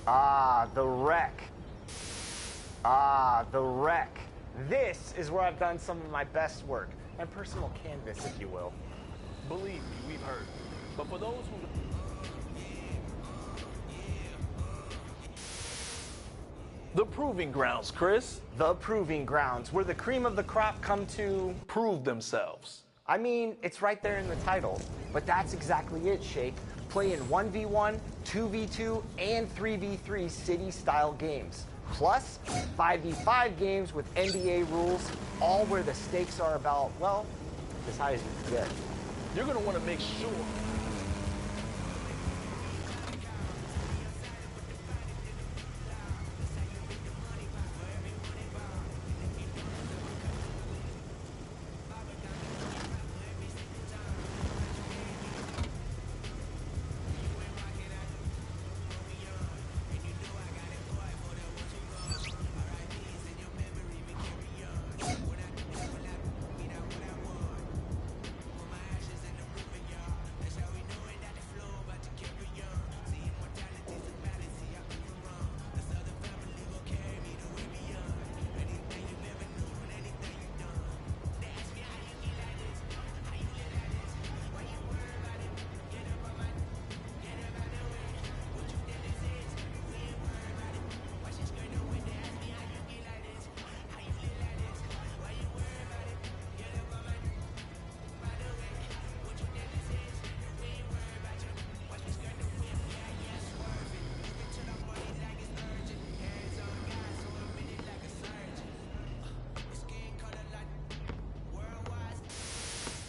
Ah, the wreck. Ah, the wreck. This is where I've done some of my best work. My personal canvas, if you will. Believe me, we've heard. But for those who... The proving grounds, Chris. The proving grounds, where the cream of the crop come to prove themselves. I mean, it's right there in the title. But that's exactly it, Shake. Play in 1v1, 2v2, and 3v3 city-style games. Plus, 5v5 games with NBA rules, all where the stakes are about, well, as high as you can get. You're going to want to make sure.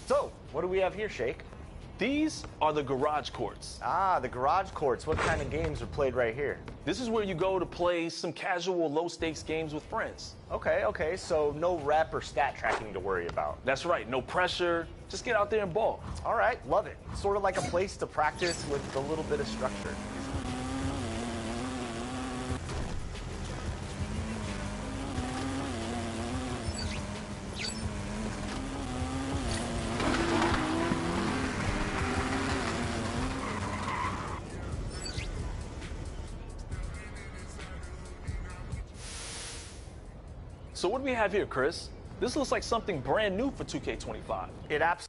So, what do we have here, Shake? These are the garage courts. Ah, the garage courts. What kind of games are played right here? This is where you go to play some casual, low-stakes games with friends. Okay, so no rep or stat tracking to worry about. That's right, no pressure. Just get out there and ball. All right, love it. Sort of like a place to practice with a little bit of structure. So what do we have here, Chris? This looks like something brand new for 2K25. It absolutely.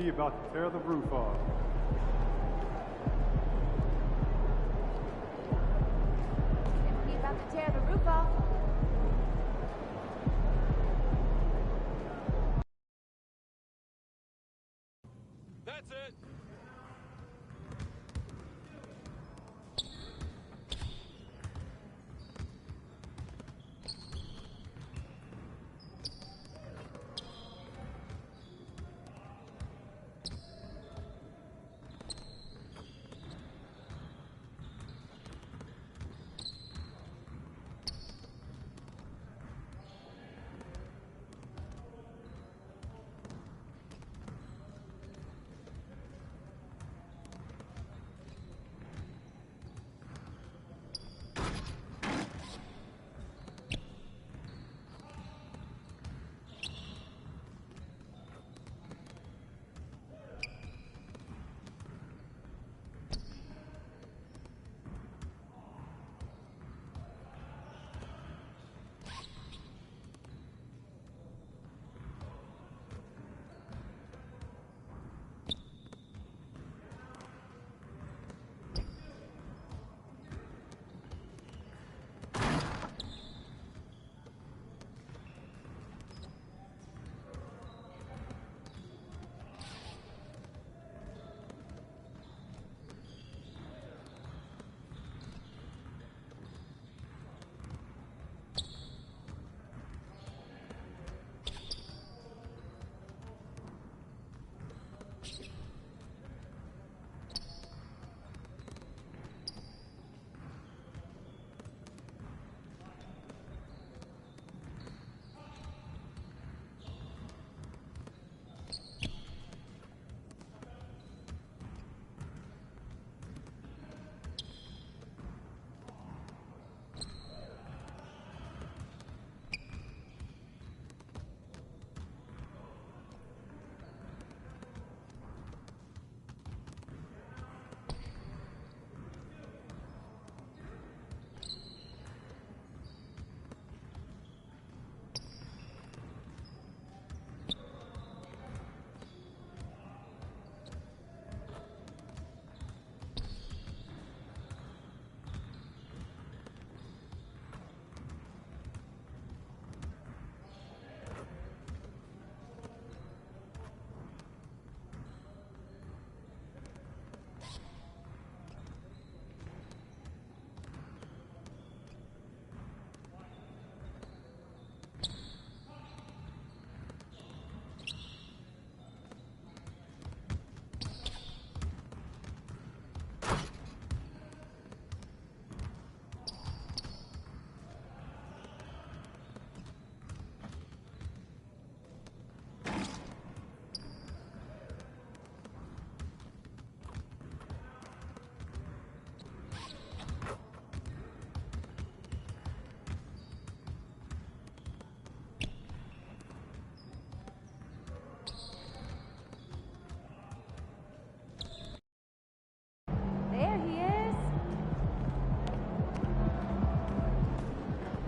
He about to tear the roof off. He about to tear the roof off. That's it.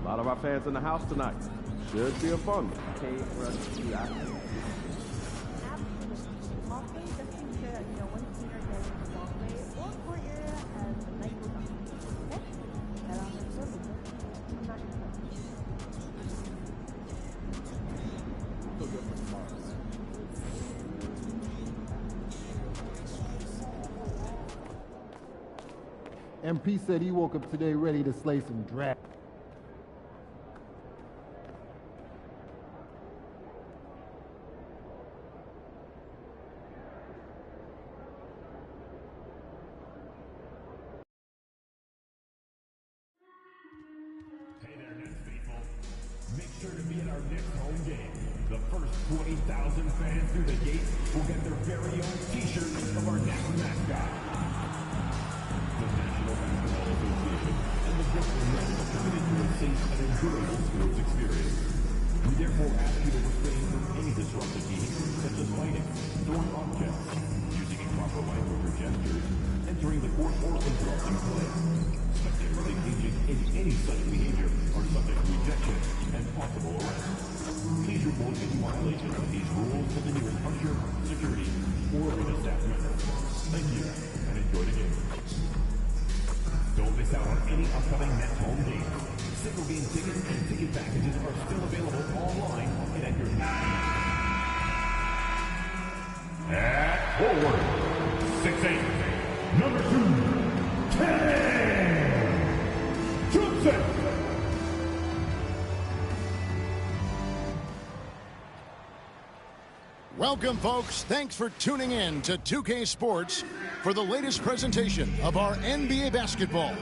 A lot of our fans in the house tonight. Should be a fun. Okay for us to do that. MP said he woke up today ready to slay some dragons. Hey there, Nets faithful. Make sure to be at our next home game. The first 20,000 fans through the gates will get their very own t-shirt of our Nets mascot. The National Basketball Association and the Brooklyn Nets are committed to a safe and enjoyable sports experience. We therefore ask you to refrain from any disruptive behavior such as lighting, throwing objects, using improper language or gestures, entering the court or interrupting play. Spectators engaging in any such behavior are subject to rejection and possible arrest. Please report any violation of these rules to the nearest usher, security, or arena staff member. Thank you, and enjoy the game. Don't miss out on any upcoming Nets home games. Single game tickets and ticket packages are still available online and at your At forward, 6'8", number 2, 10, Johnson. Welcome, folks. Thanks for tuning in to 2K Sports for the latest presentation of our NBA basketball.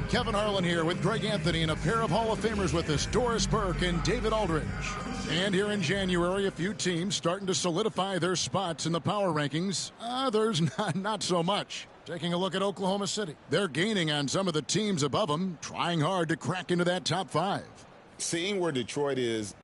Kevin Harlan here with Greg Anthony and a pair of Hall of Famers with us, Doris Burke and David Aldridge. And here in January, a few teams starting to solidify their spots in the power rankings. Others not so much. Taking a look at Oklahoma City. They're gaining on some of the teams above them, trying hard to crack into that top 5. Seeing where Detroit is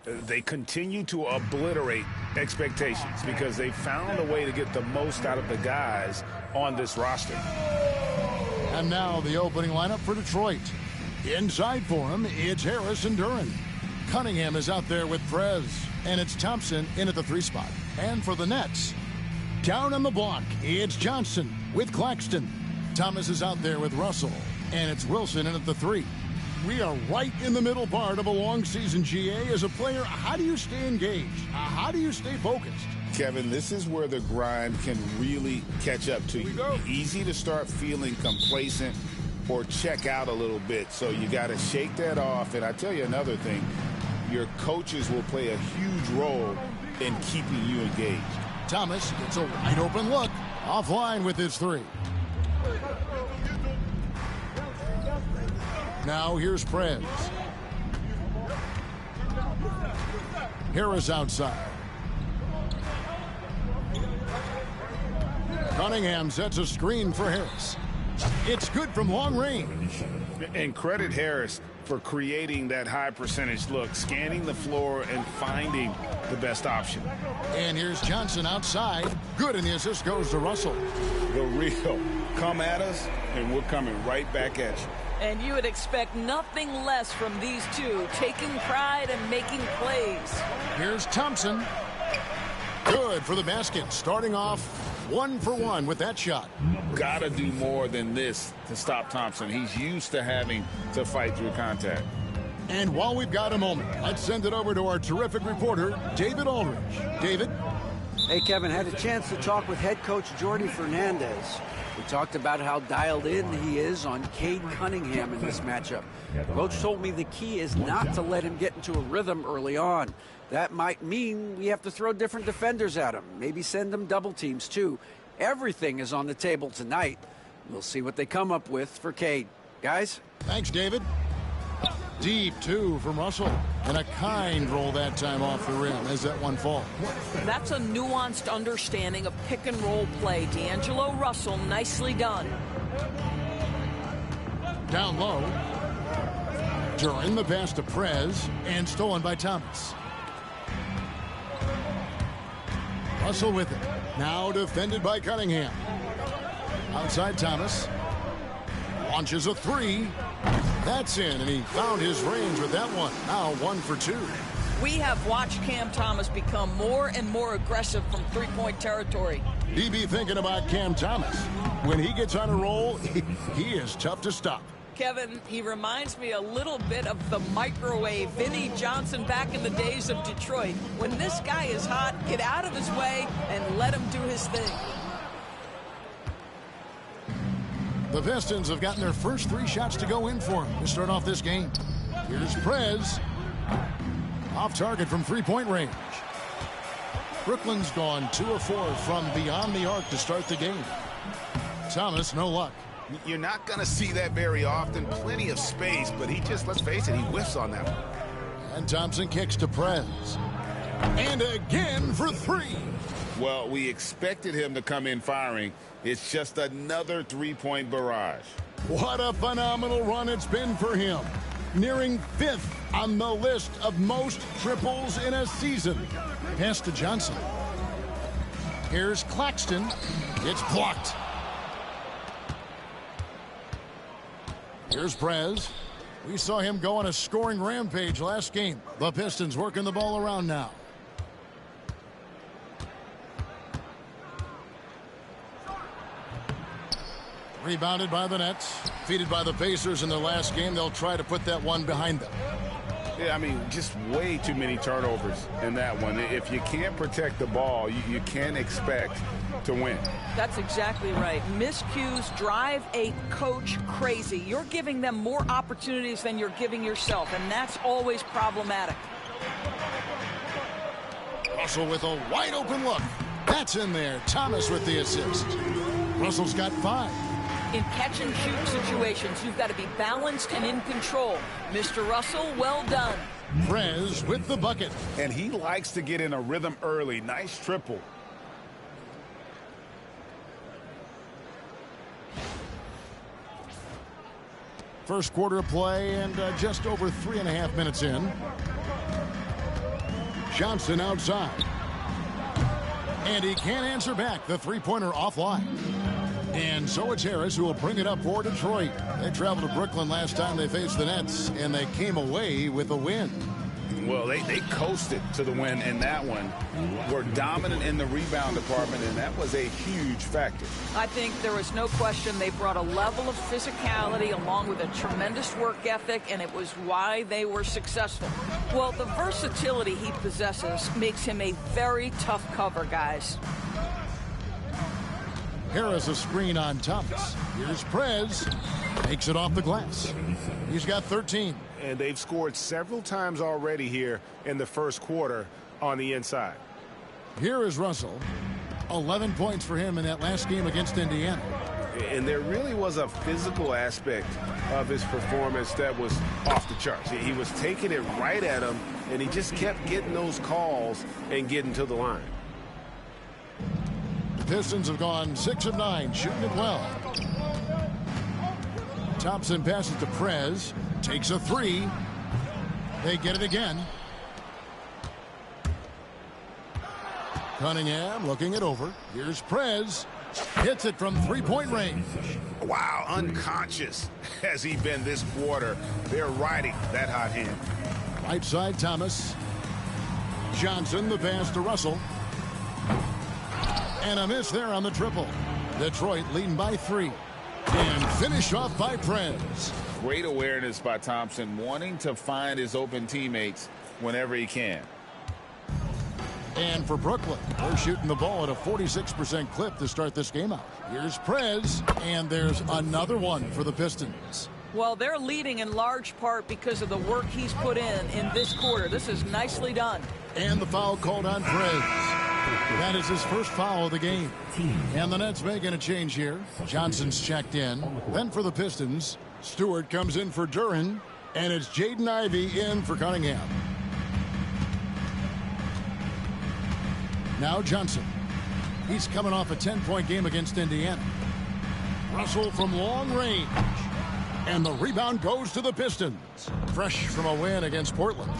They continue to obliterate expectations because they found a way to get the most out of the guys on this roster. And now the opening lineup for Detroit. Inside for him, it's Harris and Duran. Cunningham is out there with Prez. And it's Thompson in at the 3 spot. And for the Nets, down on the block, it's Johnson with Claxton. Thomas is out there with Russell. And it's Wilson in at the 3. We are right in the middle part of a long season, GA. As a player, how do you stay engaged? How do you stay focused? Kevin, this is where the grind can really catch up to you. Easy to start feeling complacent or check out a little bit. So you got to shake that off. And I tell you another thing, your coaches will play a huge role in keeping you engaged. Thomas gets a wide open look. Offline with his 3. Now here's Prez. Harris outside. Cunningham sets a screen for Harris. It's good from long range. And credit Harris for creating that high percentage look, scanning the floor and finding the best option. And here's Johnson outside. Good, and the assist goes to Russell. The real come at us, and we're coming right back at you. And you would expect nothing less from these two, taking pride and making plays. Here's Thompson. Good for the basket. Starting off 1 for 1 with that shot. Gotta do more than this to stop Thompson. He's used to having to fight through contact. And while we've got a moment, let's send it over to our terrific reporter, David Aldridge. David? Hey, Kevin, had a chance to talk with head coach Jordi Fernandez. We talked about how dialed in he is on Cade Cunningham in this matchup. Coach told me the key is not to let him get into a rhythm early on. That might mean we have to throw different defenders at him, maybe send them double teams too. Everything is on the table tonight. We'll see what they come up with for Cade. Guys? Thanks, David. Deep 2 from Russell. And a kind roll that time off the rim as that one falls. That's a nuanced understanding of pick and roll play. D'Angelo Russell, nicely done. Down low. Duran the pass to Prez and stolen by Thomas. Russell with it. Now defended by Cunningham. Outside Thomas. Launches a 3. That's in, and he found his range with that one. Now 1 for 2. We have watched Cam Thomas become more and more aggressive from three-point territory. He be thinking about Cam Thomas. When he gets on a roll, he is tough to stop. Kevin, he reminds me a little bit of the microwave Vinnie Johnson back in the days of Detroit. When this guy is hot, get out of his way and let him do his thing. The Pistons have gotten their first 3 shots to go in for him to start off this game. Here's Prez. Off target from 3-point range. Brooklyn's gone 2 of 4 from beyond the arc to start the game. Thomas, no luck. You're not going to see that very often. Plenty of space, but he just, let's face it, he whiffs on that one. And Thompson kicks to Prez. And again for 3. Well, we expected him to come in firing. It's just another 3-point barrage. What a phenomenal run it's been for him. Nearing 5th on the list of most triples in a season. Pass to Johnson. Here's Claxton. It's blocked. Here's Prez. We saw him go on a scoring rampage last game. The Pistons working the ball around now. Rebounded by the Nets. Defeated by the Pacers in their last game. They'll try to put that one behind them. Yeah, I mean, just way too many turnovers in that one. If you can't protect the ball, you can't expect to win. That's exactly right. Miscues drive a coach crazy. You're giving them more opportunities than you're giving yourself, and that's always problematic. Russell with a wide open look. That's in there. Thomas with the assist. Russell's got 5. In catch-and-shoot situations, you've got to be balanced and in control. Mr. Russell, well done. Prez with the bucket. And he likes to get in a rhythm early. Nice triple. First quarter of play and just over 3.5 minutes in. Johnson outside. And he can't answer back. The three-pointer offline. And so it's Harris who will bring it up for Detroit. They traveled to Brooklyn last time they faced the Nets, and they came away with a win. Well, they coasted to the win in that one. Were dominant in the rebound department, and that was a huge factor. I think there was no question they brought a level of physicality along with a tremendous work ethic, and it was why they were successful. Well, the versatility he possesses makes him a very tough cover, guys. Harris a screen on Thomas. Here's Prez. Takes it off the glass. He's got 13. And they've scored several times already here in the first quarter on the inside. Here is Russell. 11 points for him in that last game against Indiana. And there really was a physical aspect of his performance that was off the charts. He was taking it right at him, and he just kept getting those calls and getting to the line. The Pistons have gone 6 of 9, shooting it well. Thompson passes to Prez. Takes a three. They get it again. Cunningham looking it over. Here's Prez. Hits it from three-point range. Wow, unconscious has he been this quarter. They're riding that hot hand. Right side, Thomas. Johnson, the pass to Russell. And a miss there on the triple. Detroit leading by 3. And finished off by Prez. Great awareness by Thompson, wanting to find his open teammates whenever he can. And for Brooklyn, they're shooting the ball at a 46% clip to start this game out. Here's Prez, and there's another one for the Pistons. Well, they're leading in large part because of the work he's put in this quarter. This is nicely done. And the foul called on Prez. That is his first foul of the game. And the Nets making a change here. Johnson's checked in. Then for the Pistons, Stewart comes in for Duren, and it's Jaden Ivey in for Cunningham. Now Johnson. He's coming off a 10-point game against Indiana. Russell from long range. And the rebound goes to the Pistons. Fresh from a win against Portland.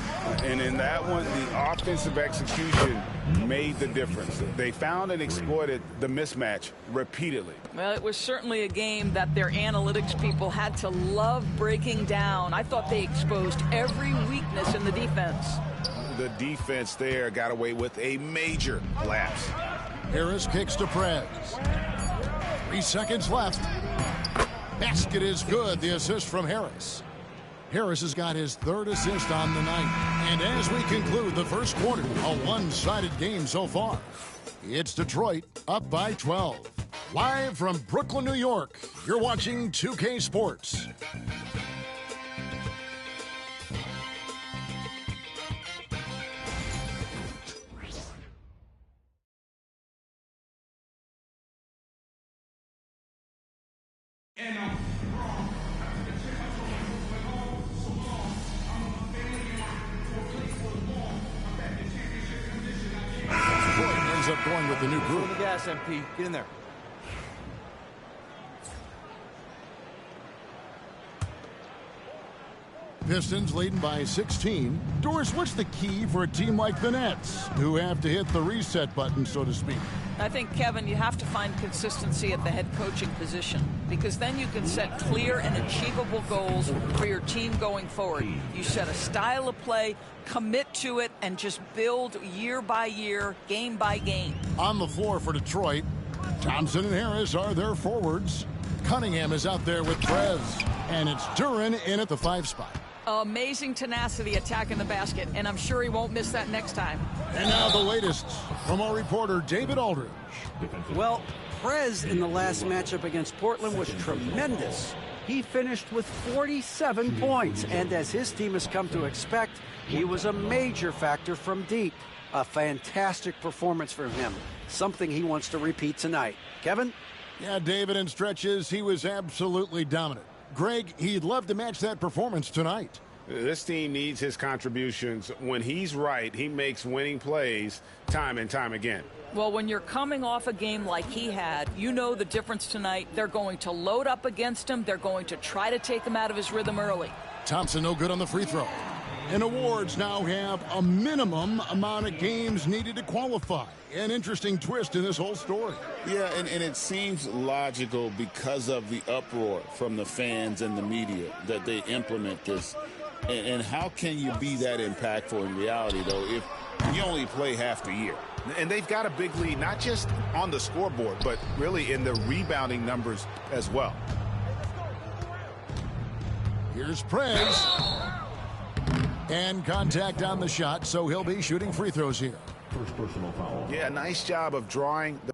And in that one, the offensive execution made the difference. They found and exploited the mismatch repeatedly. Well, it was certainly a game that their analytics people had to love breaking down. I thought they exposed every weakness in the defense. The defense there got away with a major lapse. Harris kicks to Prez. 3 seconds left. Basket is good. The assist from Harris. Harris has got his 3rd assist on the night. And as we conclude the first quarter, a one-sided game so far. It's Detroit up by 12. Live from Brooklyn, New York, you're watching 2K Sports. Up going with the new group. Full the gas, MP. Get in there. Pistons leading by 16. Doris, what's the key for a team like the Nets, who have to hit the reset button, so to speak? I think, Kevin, you have to find consistency at the head coaching position, because then you can set clear and achievable goals for your team going forward. You set a style of play, commit to it, and just build year by year, game by game. On the floor for Detroit, Thompson and Harris are their forwards. Cunningham is out there with Prez, and it's Duren in at the 5 spot. Amazing tenacity attacking the basket, and I'm sure he won't miss that next time. And now the latest from our reporter, David Aldridge. Well, Prez in the last matchup against Portland was tremendous. He finished with 47 points, and as his team has come to expect, he was a major factor from deep. A fantastic performance from him, something he wants to repeat tonight. Kevin? Yeah, David, in stretches, he was absolutely dominant. Greg, he'd love to match that performance tonight. This team needs his contributions. When he's right, he makes winning plays time and time again. Well, when you're coming off a game like he had, you know the difference tonight. They're going to load up against him. They're going to try to take him out of his rhythm early. Thompson no good on the free throw. And awards now have a minimum amount of games needed to qualify. An interesting twist in this whole story. Yeah, and it seems logical because of the uproar from the fans and the media that they implement this. And how can you be that impactful in reality, though, if you only play half the year? And they've got a big lead, not just on the scoreboard, but really in the rebounding numbers as well. Here's Prez. And contact on the shot, so he'll be shooting free throws here. First personal foul. Yeah, nice job of drawing the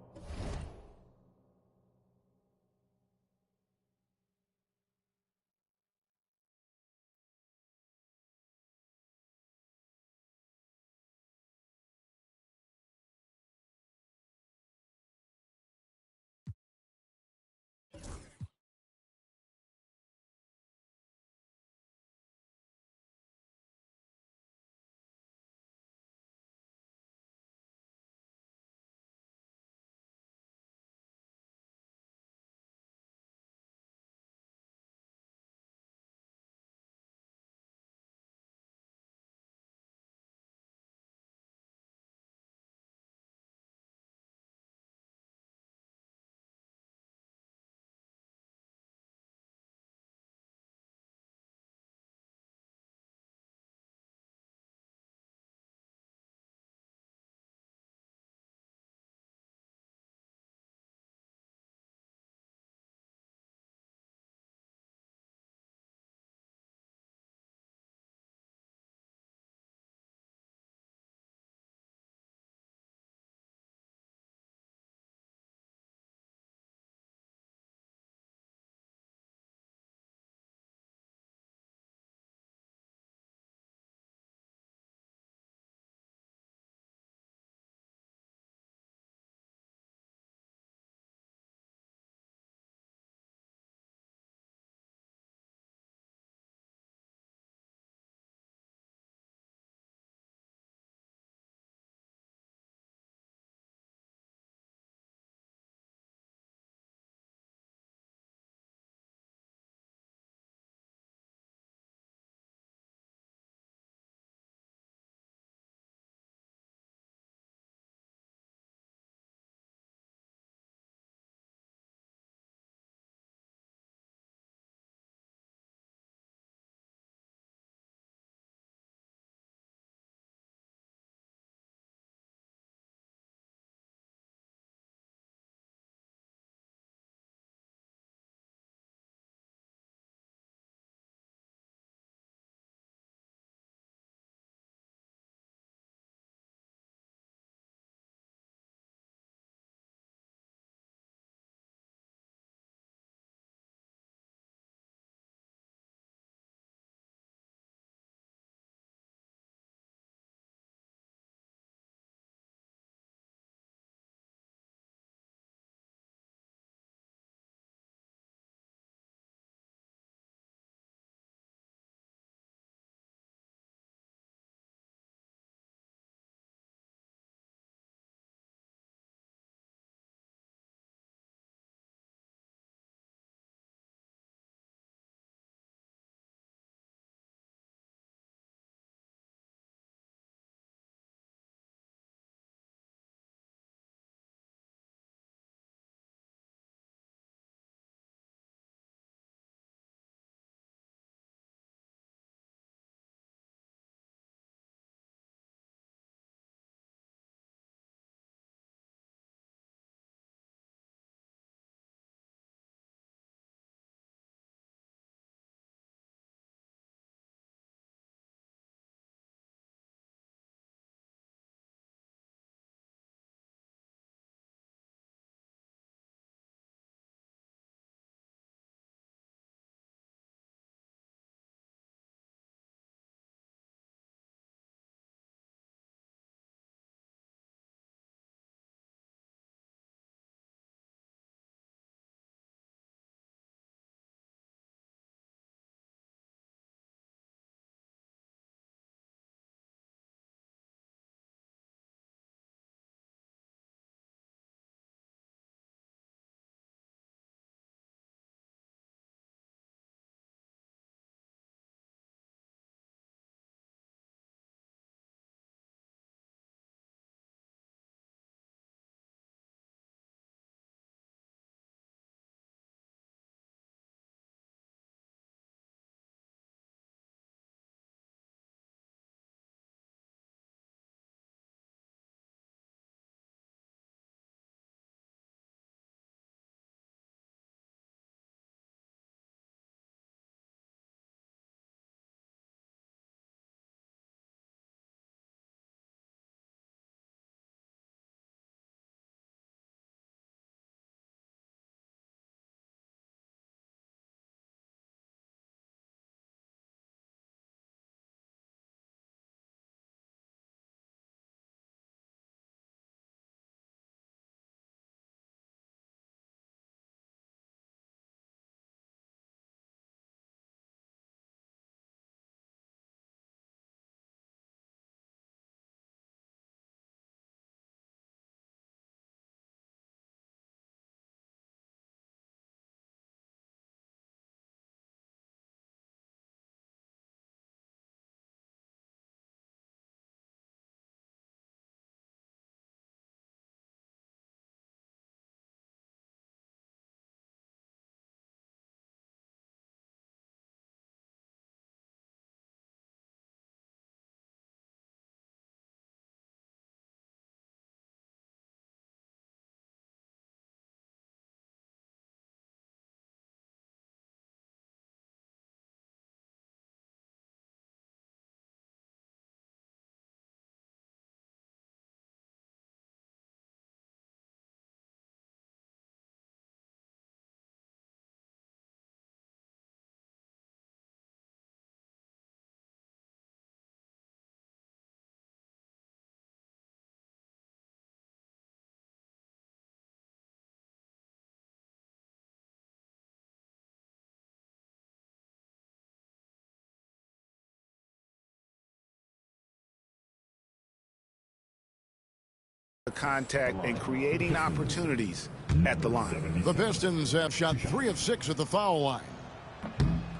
the contact and creating opportunities at the line. The Pistons have shot 3 of 6 at the foul line.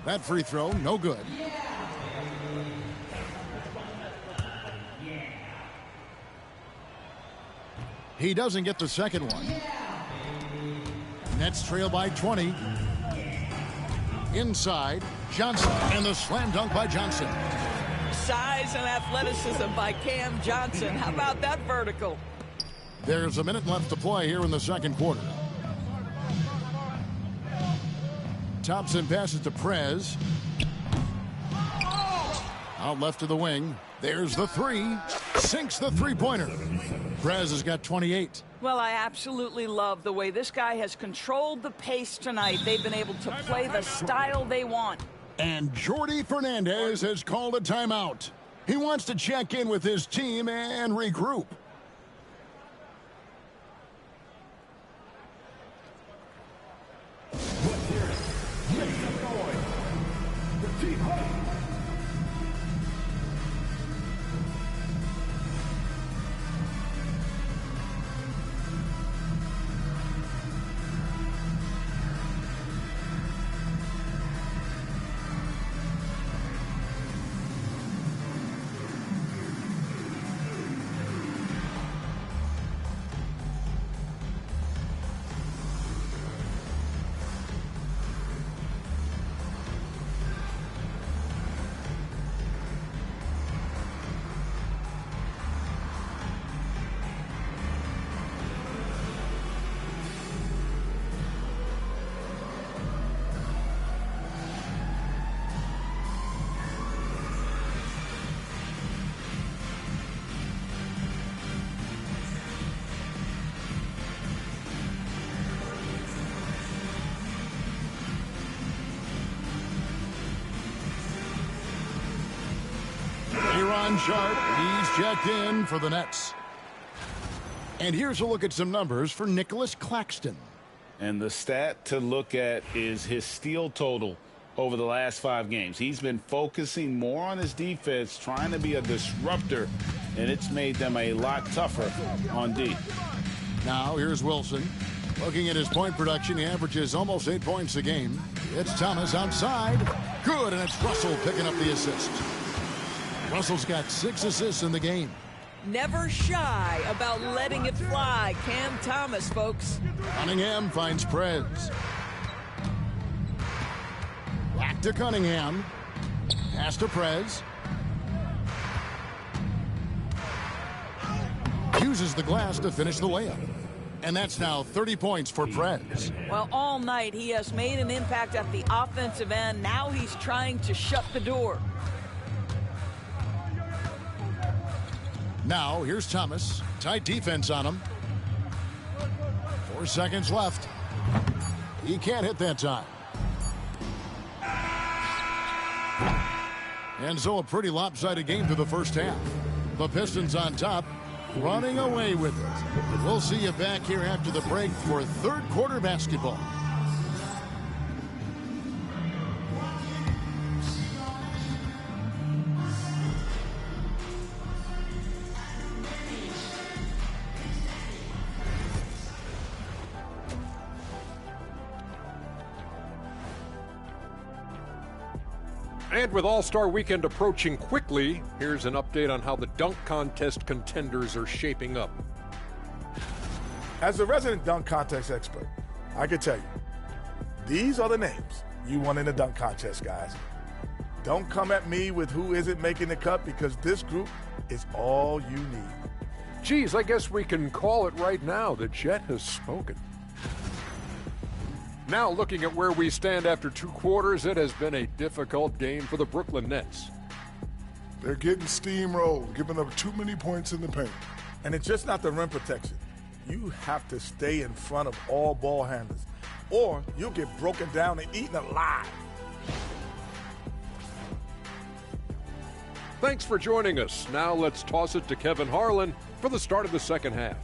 That free throw, no good. He doesn't get the second one. Nets trail by 20. Inside, Johnson, and the slam dunk by Johnson. Size and athleticism by Cam Johnson. How about that vertical? There's a minute left to play here in the second quarter. Thompson passes to Prez. Out left to the wing. There's the three. Sinks the three-pointer. Prez has got 28. Well, I absolutely love the way this guy has controlled the pace tonight. They've been able to play the style they want. And Jordi Fernandez has called a timeout. He wants to check in with his team and regroup. Let's hear it. Make some noise. The team hype. Sharp, he's checked in for the Nets. And here's a look at some numbers for Nicholas Claxton. And the stat to look at is his steal total over the last 5 games. He's been focusing more on his defense, trying to be a disruptor, and it's made them a lot tougher on D. Now here's Wilson. Looking at his point production, he averages almost 8 points a game. It's Thomas outside. Good, and it's Russell picking up the assist. Russell's got 6 assists in the game. Never shy about letting it fly. Cam Thomas, folks. Cunningham finds Prez. Back to Cunningham. Pass to Prez. Uses the glass to finish the layup. And that's now 30 points for Prez. Well, all night he has made an impact at the offensive end. Now he's trying to shut the door. Now, here's Thomas. Tight defense on him. 4 seconds left. He can't hit that time. And so a pretty lopsided game through the first half. The Pistons on top, running away with it. We'll see you back here after the break for third quarter basketball. And with All-Star Weekend approaching quickly, here's an update on how the dunk contest contenders are shaping up. As a resident dunk contest expert, I can tell you, these are the names you want in the dunk contest, guys. Don't come at me with who isn't making the cut, because this group is all you need. Geez, I guess we can call it right now. The Jet has spoken. Now looking at where we stand after 2 quarters, it has been a difficult game for the Brooklyn Nets. They're getting steamrolled, giving up too many points in the paint. And it's just not the rim protection. You have to stay in front of all ball handlers, or you'll get broken down and eaten alive. Thanks for joining us. Now let's toss it to Kevin Harlan for the start of the second half.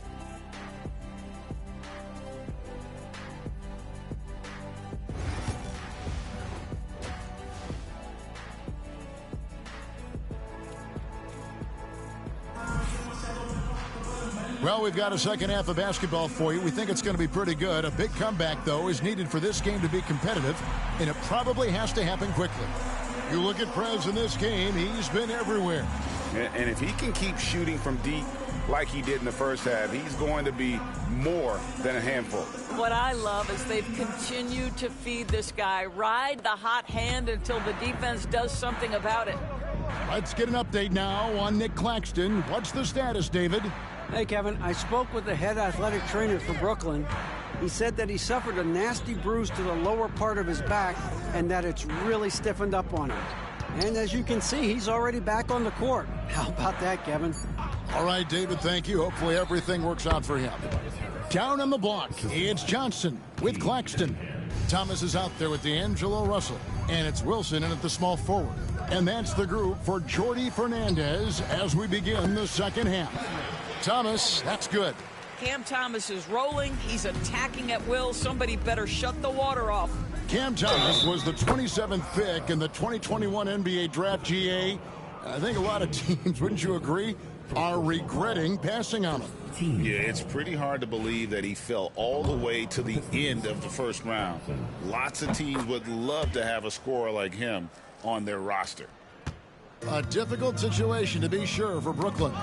Well, we've got a second half of basketball for you. We think it's going to be pretty good. A big comeback, though, is needed for this game to be competitive, and it probably has to happen quickly. You look at Prez in this game, he's been everywhere. And if he can keep shooting from deep like he did in the first half, he's going to be more than a handful. What I love is they've continued to feed this guy, ride the hot hand until the defense does something about it. Let's get an update now on Nick Claxton. What's the status, David? Hey, Kevin, I spoke with the head athletic trainer for Brooklyn. He said that he suffered a nasty bruise to the lower part of his back and that it's really stiffened up on him. And as you can see, he's already back on the court. How about that, Kevin? All right, David, thank you. Hopefully everything works out for him. Down on the block, it's Johnson with Claxton. Thomas is out there with D'Angelo Russell, and it's Wilson in at the small forward. And that's the group for Jordi Fernandez as we begin the second half. Thomas, that's good. Cam Thomas is rolling. He's attacking at will. Somebody better shut the water off. Cam Thomas was the 27th pick in the 2021 NBA Draft GA. I think a lot of teams, wouldn't you agree, are regretting passing on him. Yeah, it's pretty hard to believe that he fell all the way to the end of the first round. Lots of teams would love to have a scorer like him on their roster. A difficult situation to be sure for Brooklyn.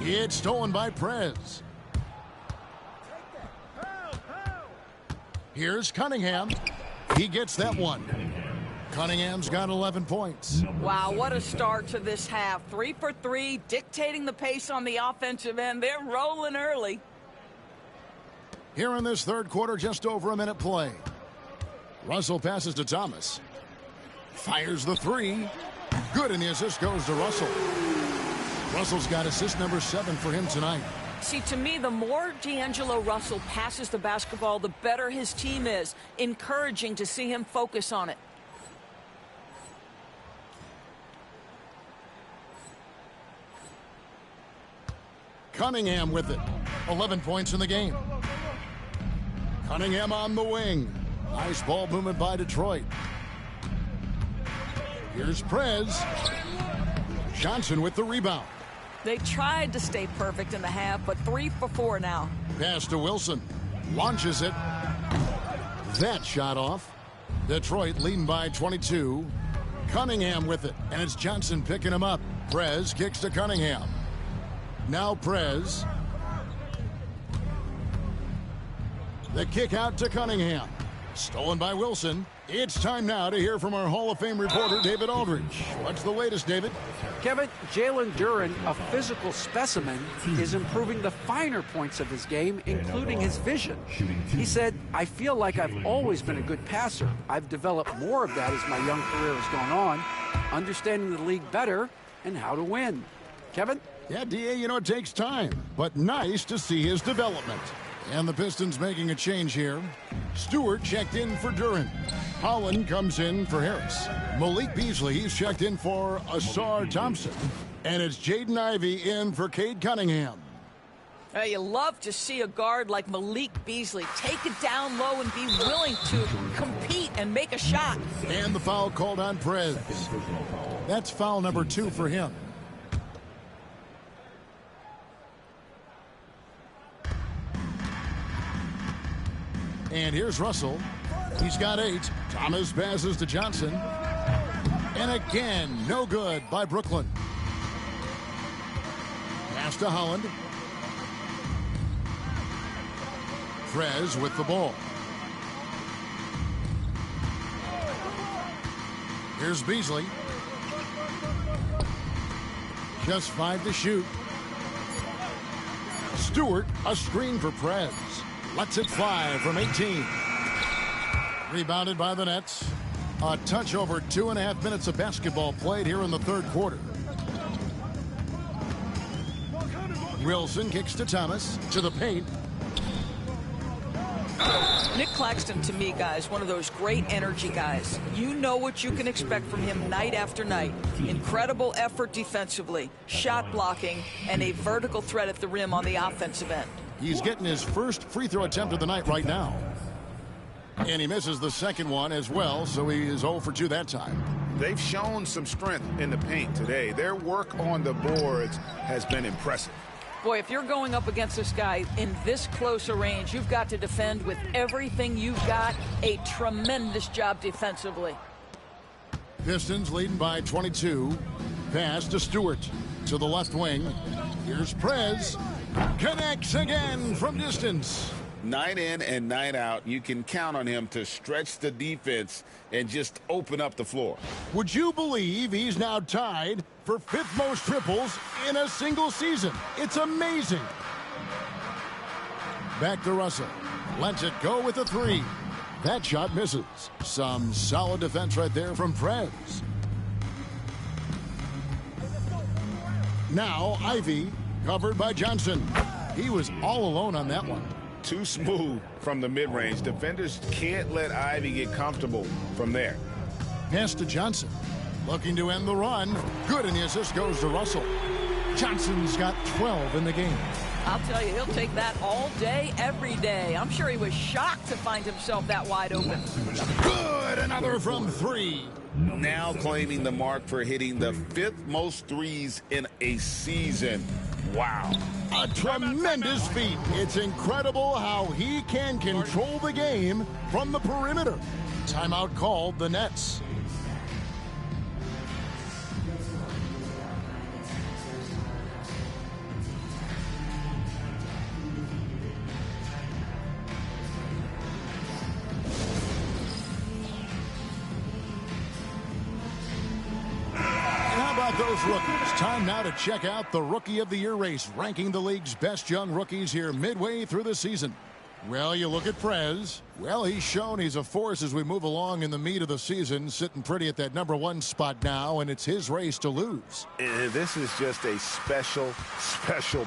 It's stolen by Prez. Here's Cunningham. He gets that one. Cunningham's got 11 points. Wow, what a start to this half. 3 for 3, dictating the pace on the offensive end. They're rolling early. Here in this third quarter, just over a minute play. Russell passes to Thomas. Fires the three. Good, and the assist goes to Russell. Russell's got assist number 7 for him tonight. See, to me, the more D'Angelo Russell passes the basketball, the better his team is. Encouraging to see him focus on it. Cunningham with it. 11 points in the game. Cunningham on the wing. Nice ball movement by Detroit. Here's Prez. Johnson with the rebound. They tried to stay perfect in the half, but 3 for 4 now. Pass to Wilson. Launches it. That shot off. Detroit leading by 22. Cunningham with it, and it's Johnson picking him up. Prez kicks to Cunningham. Now Prez. The kick out to Cunningham. Stolen by Wilson. It's time now to hear from our Hall of Fame reporter, David Aldridge. What's the latest, David? Kevin, Jalen Duren, a physical specimen, is improving the finer points of his game, including his vision. He said, I feel like I've always been a good passer. I've developed more of that as my young career has gone on, understanding the league better and how to win. Kevin? Yeah, D.A., you know, it takes time, but nice to see his development. And the Pistons making a change here. Stewart checked in for Duren. Holland comes in for Harris. Malik Beasley, he's checked in for Asar Thompson. And it's Jaden Ivey in for Cade Cunningham. You love to see a guard like Malik Beasley take it down low and be willing to compete and make a shot. And the foul called on Prez. That's foul number 2 for him. And here's Russell. He's got 8. Thomas passes to Johnson. And again, no good by Brooklyn. Pass to Holland. Prez with the ball. Here's Beasley. Just 5 to shoot. Stewart, a screen for Prez. Lets it fly from 18. Rebounded by the Nets. A touch over 2.5 minutes of basketball played here in the third quarter. Wilson kicks to Thomas, to the paint. Nick Claxton, to me, guys, one of those great energy guys. You know what you can expect from him night after night. Incredible effort defensively, shot blocking, and a vertical threat at the rim on the offensive end. He's getting his first free throw attempt of the night right now. And he misses the second one as well, so he is 0 for 2 that time. They've shown some strength in the paint today. Their work on the boards has been impressive. Boy, if you're going up against this guy in this close a range, you've got to defend with everything you've got. A tremendous job defensively. Pistons leading by 22. Pass to Stewart to the left wing. Here's Prez. Connects again from distance. Night in and night out, you can count on him to stretch the defense and just open up the floor. Would you believe he's now tied for 5th most triples in a single season? It's amazing. Back to Russell. Lets it go with a 3. That shot misses. Some solid defense right there from Prez. Now Ivy covered by Johnson. He was all alone on that one. Too smooth from the mid-range. Defenders can't let Ivy get comfortable from there. Pass to Johnson. Looking to end the run. Good, and the assist goes to Russell. Johnson's got 12 in the game. I'll tell you, he'll take that all day, every day. I'm sure he was shocked to find himself that wide open. Good, another from 3. Now claiming the mark for hitting the 5th most threes in a season. Wow. A tremendous feat. It's incredible how he can control the game from the perimeter. Timeout called the Nets. Those rookies. Time now to check out the Rookie of the Year race, ranking the league's best young rookies here midway through the season. Well, you look at Prez. Well, he's shown he's a force as we move along in the meat of the season, sitting pretty at that #1 spot now, and it's his race to lose. And this is just a special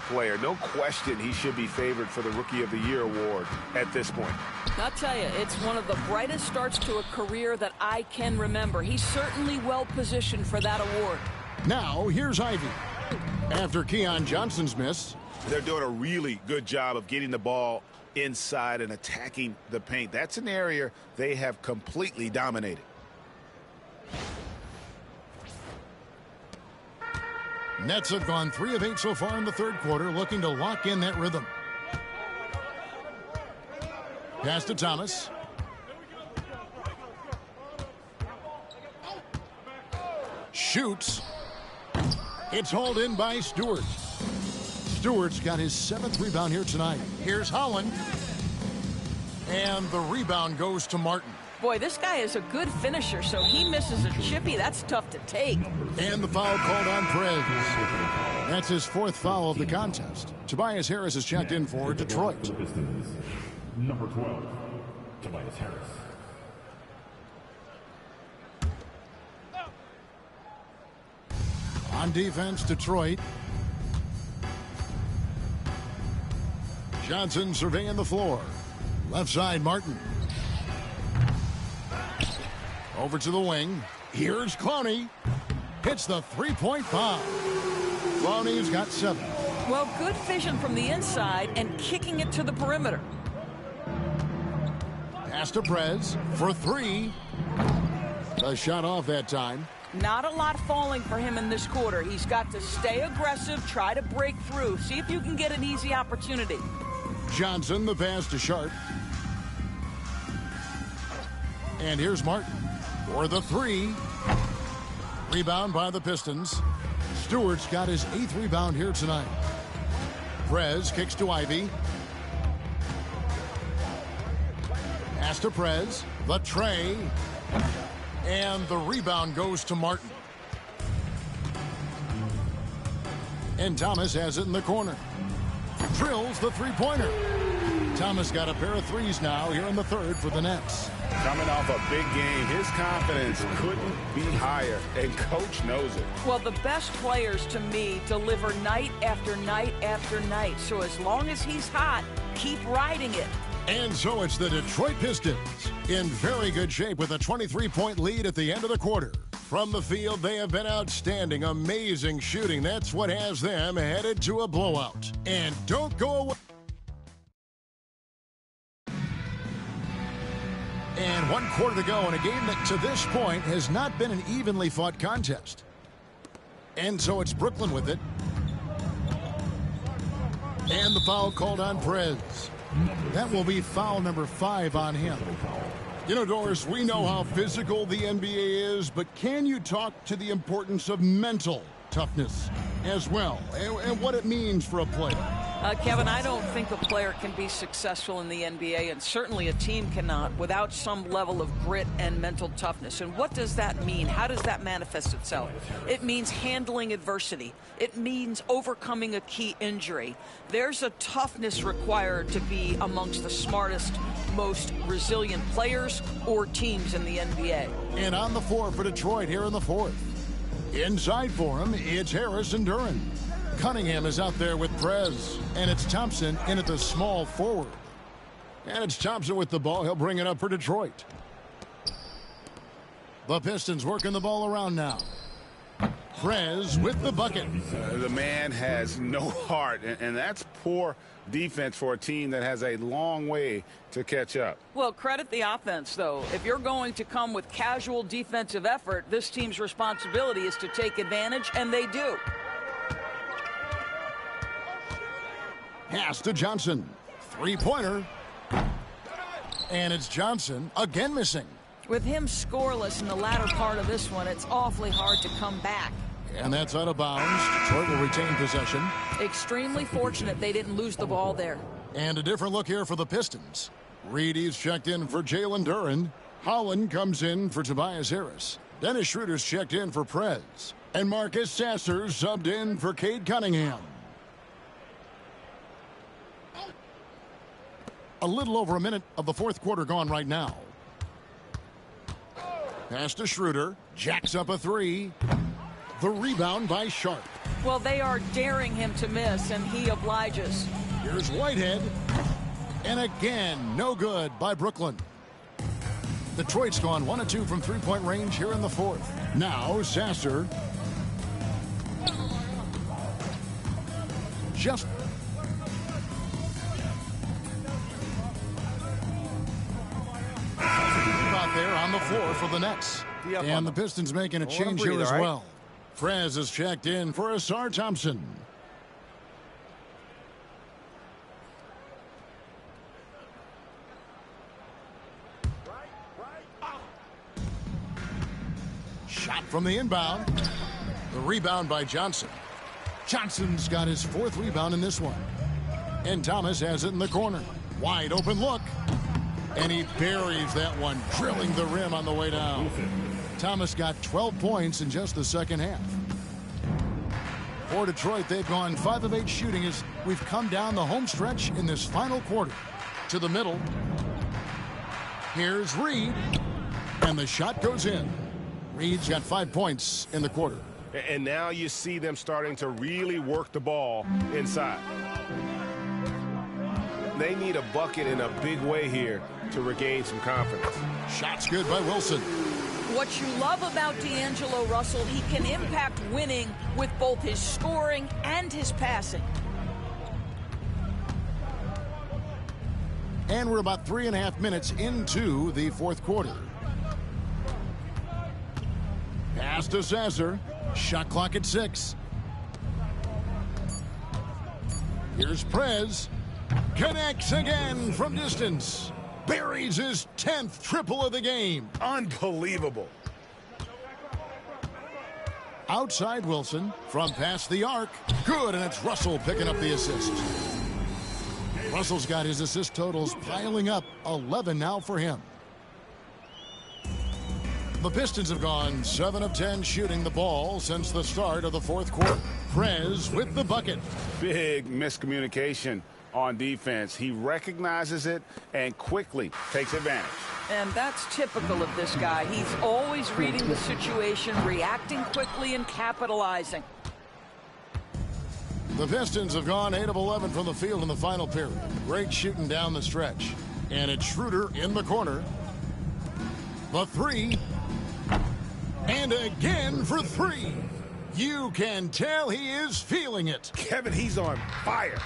player. No question he should be favored for the Rookie of the Year award at this point. I'll tell you, it's one of the brightest starts to a career that I can remember. He's certainly well positioned for that award. Now, here's Ivy. After Keon Johnson's miss. They're doing a really good job of getting the ball inside and attacking the paint. That's an area they have completely dominated. Nets have gone 3 of 8 so far in the 3rd quarter, looking to lock in that rhythm. Pass to Thomas. Shoots. It's hauled in by Stewart. Stewart's got his 7th rebound here tonight. Here's Holland. And the rebound goes to Martin. Boy, this guy is a good finisher, so he misses a chippy. That's tough to take. And the foul called on Prez. That's his 4th foul of the contest. Tobias Harris is checked in for Detroit. Number 12, Tobias Harris. On defense, Detroit. Johnson surveying the floor. Left side, Martin. Over to the wing. Here's Clowney. Hits the 3-point foul. Clowney's got 7. Well, good vision from the inside and kicking it to the perimeter. Pass to Prez for 3. A shot off that time. Not a lot falling for him in this quarter. He's got to stay aggressive, try to break through, see if you can get an easy opportunity. Johnson, the pass to Sharp. And here's Martin for the 3. Rebound by the Pistons. Stewart's got his 8th rebound here tonight. Prez kicks to Ivy. Pass to Prez. The tray. And the rebound goes to Martin. And Thomas has it in the corner. Drills the 3-pointer. Thomas got a pair of 3s now here in the 3rd for the Nets. Coming off a big game, his confidence couldn't be higher, and coach knows it. Well, the best players to me deliver night after night after night. So as long as he's hot, keep riding it. And so it's the Detroit Pistons in very good shape with a 23-point lead at the end of the quarter. From the field, they have been outstanding, amazing shooting. That's what has them headed to a blowout. And don't go away. And 1 quarter to go in a game that to this point has not been an evenly fought contest. And so it's Brooklyn with it. And the foul called on Perez. That will be foul number 5 on him. You know, Doris, we know how physical the NBA is, but can you talk to the importance of mental toughness as well, and what it means for a player? Kevin, I don't think a player can be successful in the NBA, and certainly a team cannot, without some level of grit and mental toughness. And what does that mean? How does that manifest itself? It means handling adversity. It means overcoming a key injury. There's a toughness required to be amongst the smartest, most resilient players or teams in the NBA. And on the floor for Detroit here in the 4th. Inside for him, it's Harris and Duran. Cunningham is out there with Perez, and it's Thompson in at the small forward. And it's Thompson with the ball. He'll bring it up for Detroit. The Pistons working the ball around now. Perez with the bucket. The man has no heart, and that's poor defense for a team that has a long way to catch up. Well, credit the offense, though. If you're going to come with casual defensive effort, this team's responsibility is to take advantage, and they do. Pass to Johnson. Three-pointer. And it's Johnson again missing. With him scoreless in the latter part of this one, it's awfully hard to come back. And that's out of bounds. Detroit will retain possession. Extremely fortunate they didn't lose the ball there. And a different look here for the Pistons. Reedy's checked in for Jalen Duran. Holland comes in for Tobias Harris. Dennis Schroeder's checked in for Perez. And Marcus Sasser subbed in for Cade Cunningham. A little over a minute of the 4th quarter gone right now. Pass to Schroeder. Jacks up a 3. The rebound by Sharp. Well, they are daring him to miss, and he obliges. Here's Whitehead. And again, no good by Brooklyn. Detroit's gone 1 of 2 from three-point range here in the 4th. Now, Sasser. Just out there on the floor for the Nets. And the Pistons making a change here as well. Perez is checked in for Asar Thompson. Shot from the inbound. The rebound by Johnson. Johnson's got his 4th rebound in this one. And Thomas has it in the corner. Wide open look. And he buries that one, drilling the rim on the way down. Thomas got 12 points in just the second half. For Detroit, they've gone 5 of 8 shooting as we've come down the home stretch in this final quarter. To the middle. Here's Reed. And the shot goes in. Reed's got 5 points in the quarter. And now you see them starting to really work the ball inside. They need a bucket in a big way here to regain some confidence. Shot's good by Wilson. What you love about D'Angelo Russell, he can impact winning with both his scoring and his passing. And we're about 3.5 minutes into the 4th quarter. Pass to Sasser. Shot clock at 6. Here's Perez. Connects again from distance. Buries his 10th triple of the game. Unbelievable. Outside Wilson from past the arc. Good, and it's Russell picking up the assist. Russell's got his assist totals piling up. 11 now for him. The Pistons have gone 7 of 10 shooting the ball since the start of the 4th quarter. Perez with the bucket. Big miscommunication on defense. He recognizes it and quickly takes advantage. And that's typical of this guy. He's always reading the situation, reacting quickly, and capitalizing. The Pistons have gone 8 of 11 from the field in the final period. Great shooting down the stretch. And it's Schroeder in the corner. The 3. And again for 3. You can tell he is feeling it. Kevin, he's on fire.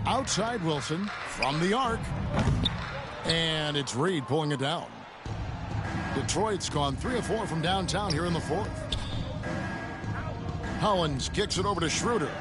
Outside Wilson from the arc. And it's Reed pulling it down. Detroit's gone 3 of 4 from downtown here in the 4th. Hollins kicks it over to Schroeder.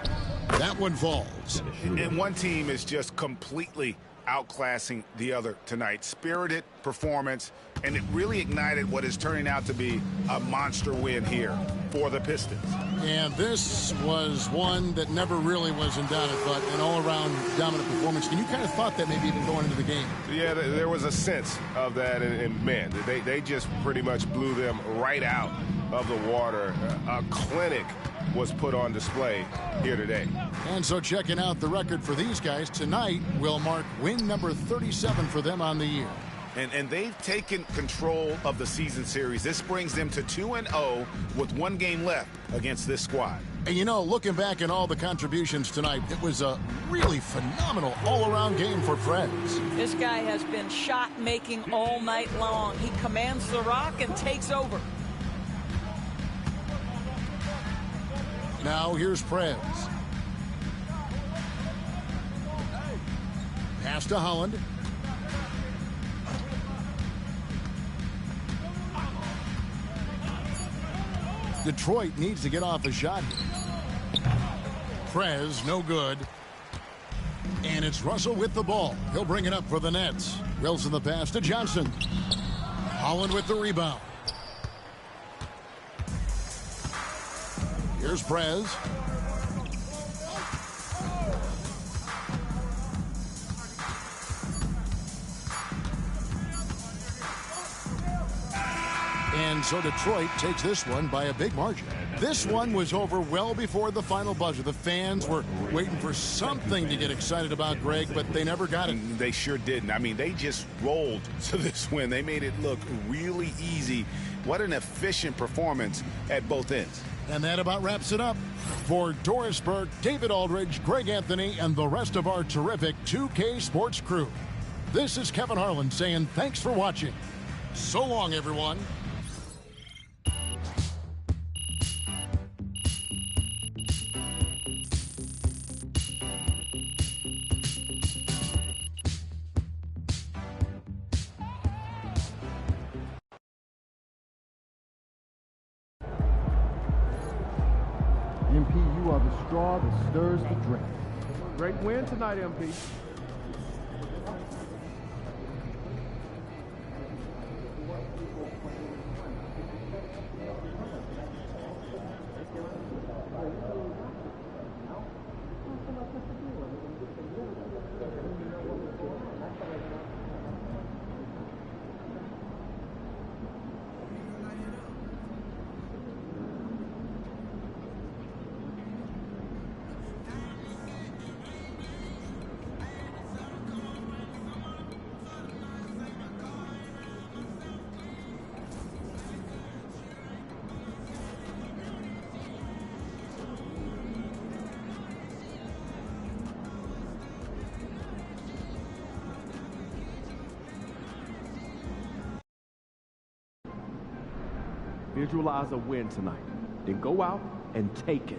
That one falls. And one team is just completely outclassing the other tonight. Spirited performance, and it really ignited what is turning out to be a monster win here for the Pistons. And this was one that never really was in doubt, but an all-around dominant performance. And you kind of thought that maybe even going into the game. Yeah, there was a sense of that, and man, they just pretty much blew them right out of the water. A clinic was put on display here today. And so checking out the record for these guys tonight will mark win number 37 for them on the year. And they've taken control of the season series. This brings them to 2-0 with one game left against this squad. And you know, looking back at all the contributions tonight, it was a really phenomenal all-around game for Prez. This guy has been shot-making all night long. He commands the rock and takes over. Now here's Prez. Pass to Holland. Detroit needs to get off a shot here. Prez, no good. And it's Russell with the ball. He'll bring it up for the Nets. Wilson the pass to Johnson. Holland with the rebound. Here's Prez. And so Detroit takes this one by a big margin. This one was over well before the final buzzer. The fans were waiting for something to get excited about, Greg, but they never got it. They sure didn't. I mean, they just rolled to this win. They made it look really easy. What an efficient performance at both ends. And that about wraps it up. For Doris Burke, David Aldridge, Greg Anthony, and the rest of our terrific 2K Sports crew, this is Kevin Harlan saying thanks for watching. So long, everyone. MP, you are the straw that stirs the drink. Great win tonight, MP. Visualize a win tonight. Then go out and take it.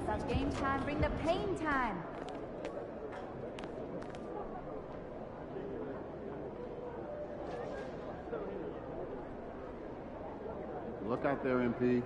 Stop game time, bring the pain time. Look out there, MP.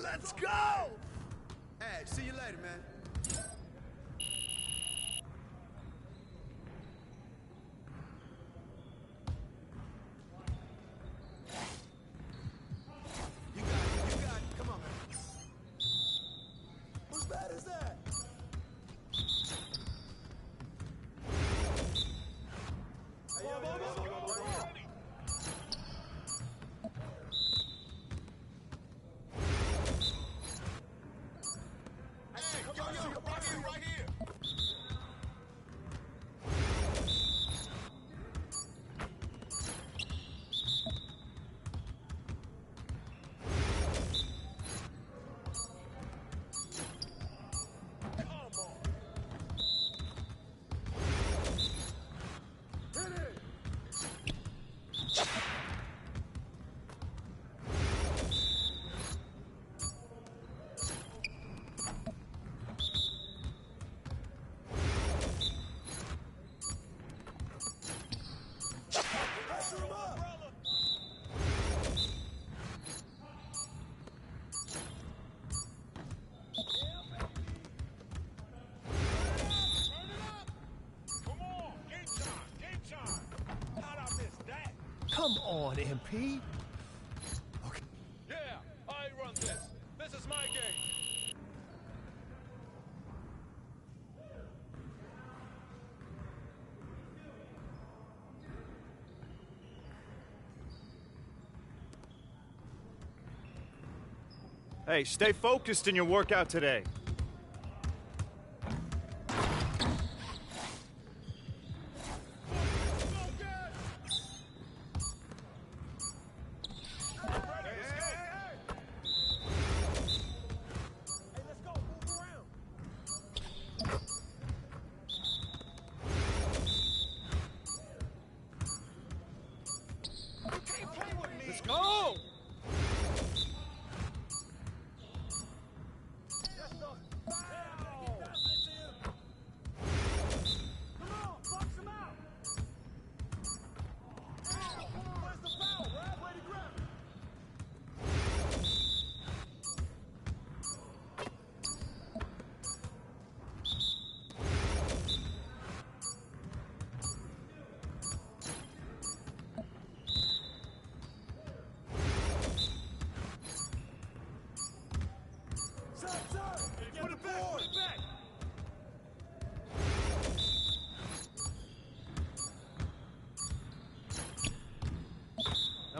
Let's go! Hey, see you later, man. You got it, come on, man. Whose bat is that? Hey, yo, right here. Come on, MP. Okay. Yeah, I run this. This is my game. Hey, stay focused in your workout today. Let's go!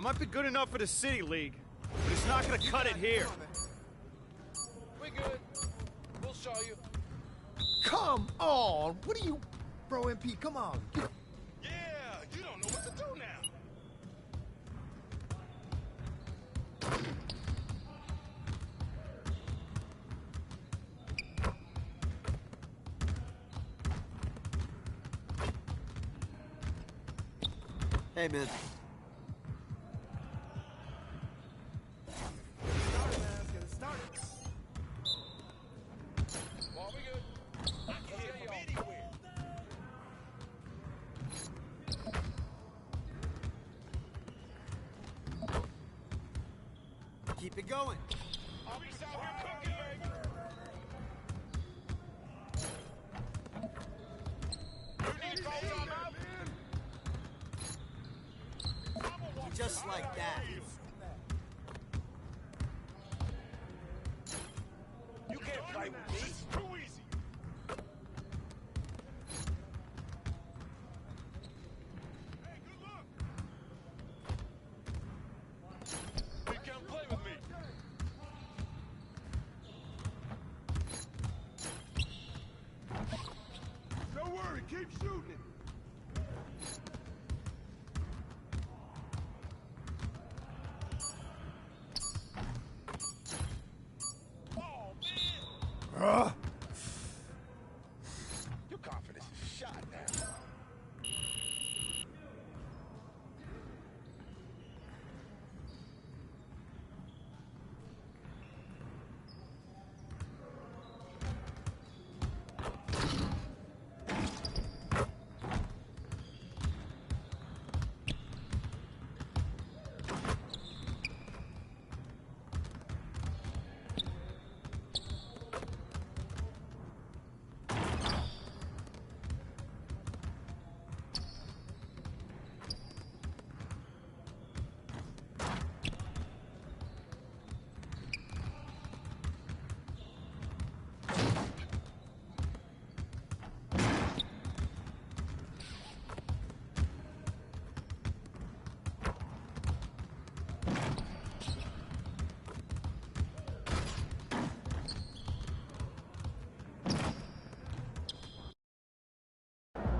That might be good enough for the City League, but it's not going to cut it here. We good. We'll show you. Come on! What are you... Bro, MP, come on. Yeah, you don't know what to do now. Hey, man. Keep it going. I'll be out here cooking, baby. You need to call time out? Just like that. You can't play with me. It's too easy. Hey, good luck. You can't play with me. Don't worry, keep shooting. Your confidence is shot now.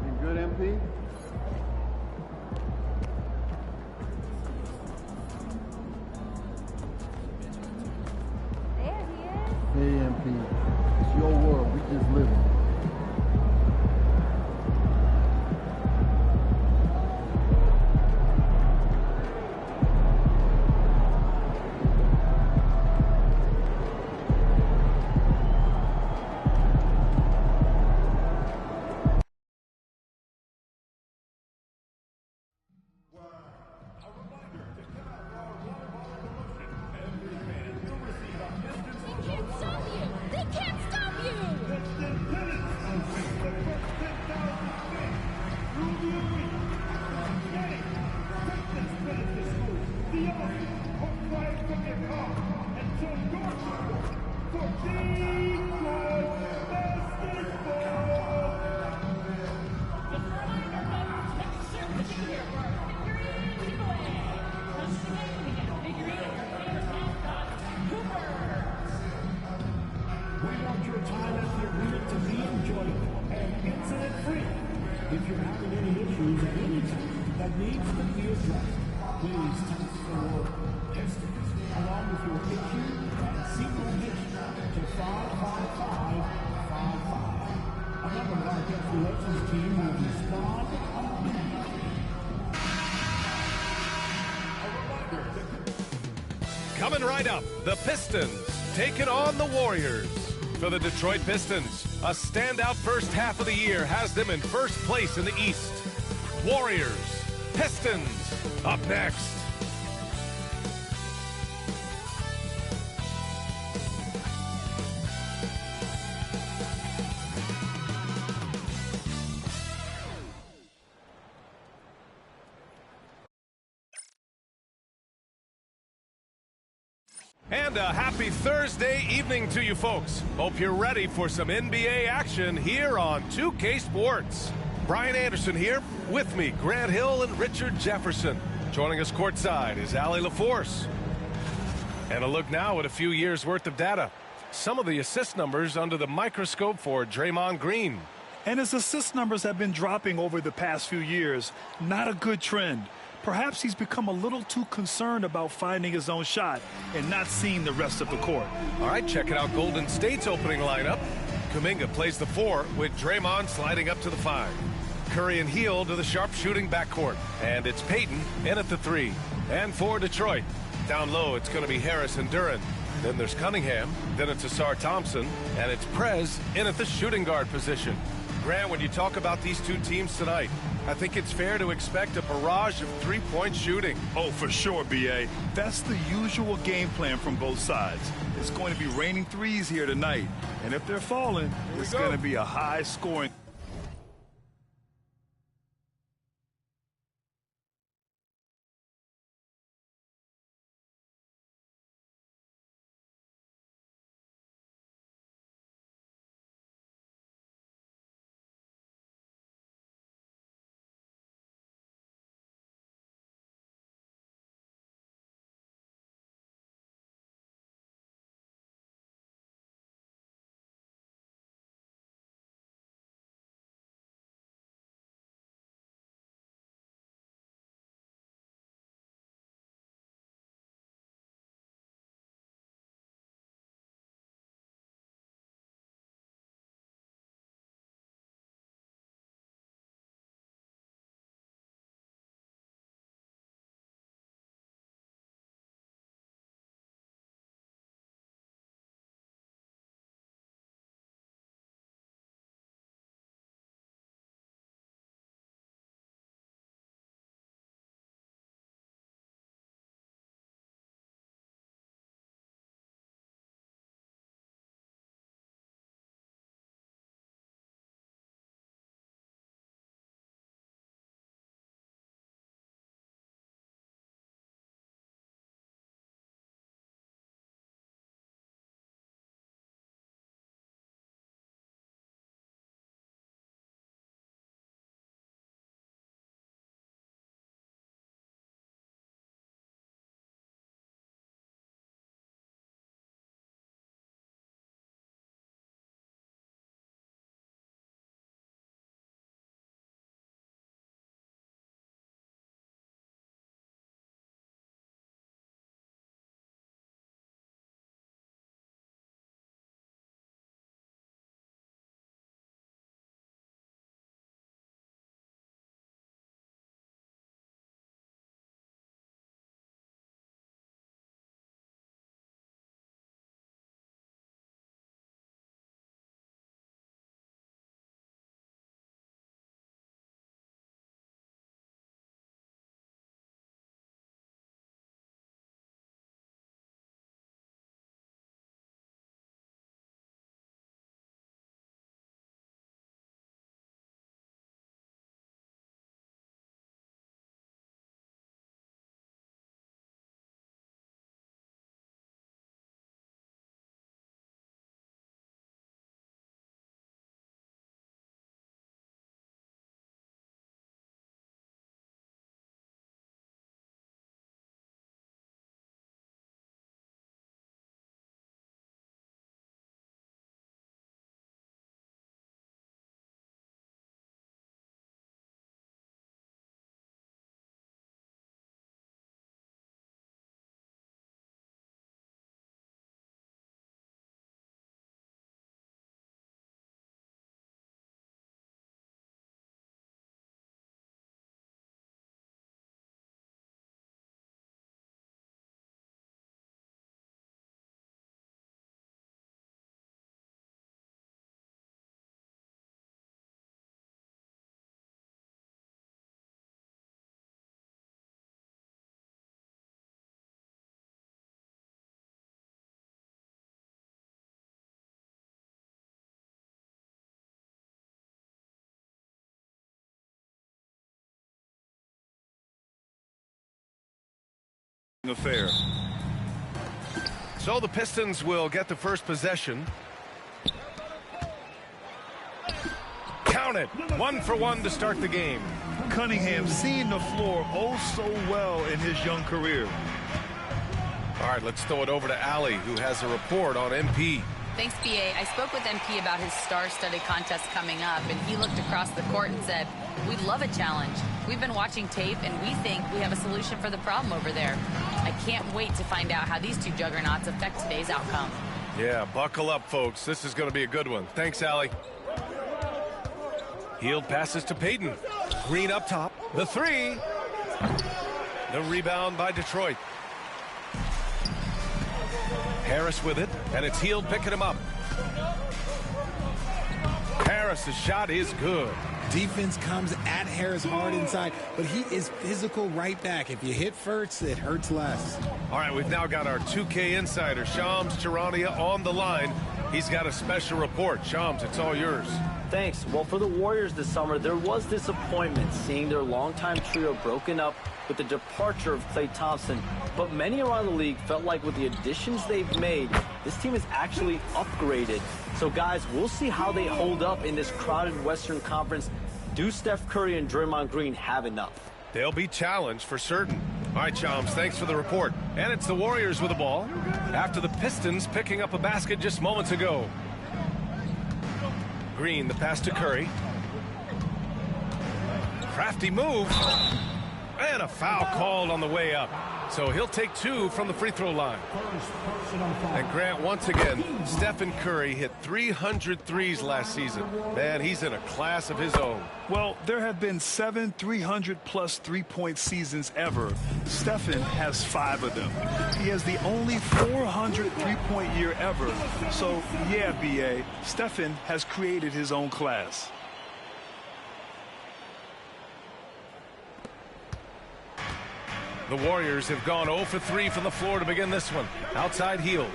You good, MP? There he is. Hey, MP. It's your world. We just living. They can't stop you! We want your time at the arena to be enjoyable and incident-free. If you're having any issues at any time that needs to be addressed, please text for Pistons along with your issue and seat location to 55555. A member of our guest relations team will respond immediately. Coming right up, the Pistons taking on the Warriors. For the Detroit Pistons, a standout first half of the year has them in first place in the East. Warriors, Pistons, up next. And a happy Thursday evening to you folks. Hope you're ready for some NBA action here on 2K Sports. Brian Anderson here, with me, Grant Hill and Richard Jefferson. Joining us courtside is Allie LaForce. And a look now at a few years' worth of data. Some of the assist numbers under the microscope for Draymond Green. And his assist numbers have been dropping over the past few years. Not a good trend. Perhaps he's become a little too concerned about finding his own shot and not seeing the rest of the court. All right, checking out Golden State's opening lineup. Kuminga plays the 4 with Draymond sliding up to the 5. Curry and Hield to the sharpshooting backcourt. And it's Payton in at the 3. And for Detroit, down low it's going to be Harris and Duren. Then there's Cunningham. Then it's Asar Thompson. And it's Prez in at the shooting guard position. Grant, when you talk about these two teams tonight, I think it's fair to expect a barrage of three-point shooting. Oh, for sure, B.A. That's the usual game plan from both sides. It's going to be raining threes here tonight. And if they're falling, it's going to be a high-scoring. Affair. So the Pistons will get the first possession. Count it. 1 for 1 to start the game. Cunningham seeing the floor oh so well in his young career. All right, let's throw it over to Allie, who has a report on MP. Thanks, BA. I spoke with MP about his star-studded contest coming up, and he looked across the court and said, "We'd love a challenge. We've been watching tape, and we think we have a solution for the problem over there. I can't wait to find out how these two juggernauts affect today's outcome." Yeah, buckle up, folks. This is going to be a good one. Thanks, Allie. Hield passes to Payton. Green up top. The three. The rebound by Detroit. Harris with it, and it's Hield picking him up. Harris's shot is good. Defense comes at Harris hard inside, but he is physical right back. If you hit first, it hurts less. All right, we've now got our 2K insider, Shams Charania, on the line. He's got a special report. Shams, it's all yours. Thanks. Well, for the Warriors this summer, there was disappointment seeing their longtime trio broken up with the departure of Klay Thompson. But many around the league felt like with the additions they've made, this team is actually upgraded. So, guys, we'll see how they hold up in this crowded Western Conference. Do Steph Curry and Draymond Green have enough? They'll be challenged for certain. All right, Chams, thanks for the report. And it's the Warriors with the ball after the Pistons picking up a basket just moments ago. Green, the pass to Curry. Crafty move. And a foul called on the way up. So he'll take two from the free throw line. And Grant, once again, Stephen Curry hit 300 threes last season. Man, he's in a class of his own. Well, there have been 7 300-plus three-point seasons ever. Stephen has 5 of them. He has the only 400 three-point year ever. So, yeah, BA, Stephen has created his own class. The Warriors have gone 0 for 3 from the floor to begin this one. Outside Hield.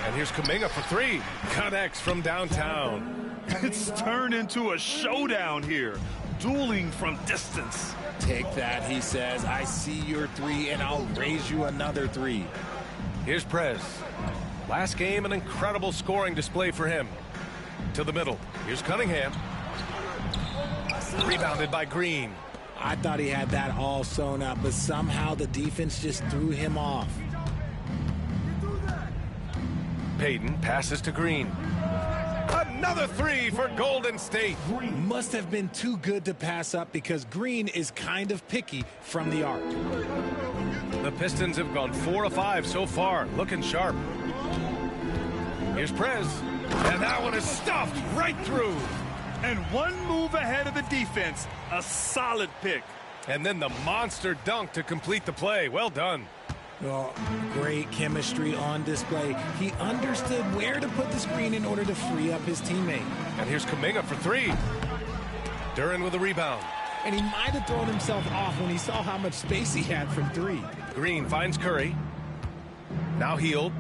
And here's Kuminga for 3. Connects from downtown. It's turned into a showdown here. Dueling from distance. Take that, he says. I see your 3, and I'll raise you another 3. Here's Prez. Last game, an incredible scoring display for him. To the middle. Here's Cunningham. Rebounded by Green. I thought he had that all sewn up, but somehow the defense just threw him off. Payton passes to Green. Another 3 for Golden State. Must have been too good to pass up because Green is kind of picky from the arc. The Pistons have gone 4 of 5 so far, looking sharp. Here's Prez, and that one is stuffed right through. And one move ahead of the defense. A solid pick. And then the monster dunk to complete the play. Well done. Oh, great chemistry on display. He understood where to put the screen in order to free up his teammate. And here's Kuminga for 3. Duren with a rebound. And he might have thrown himself off when he saw how much space he had from 3. Green finds Curry. Now Hield.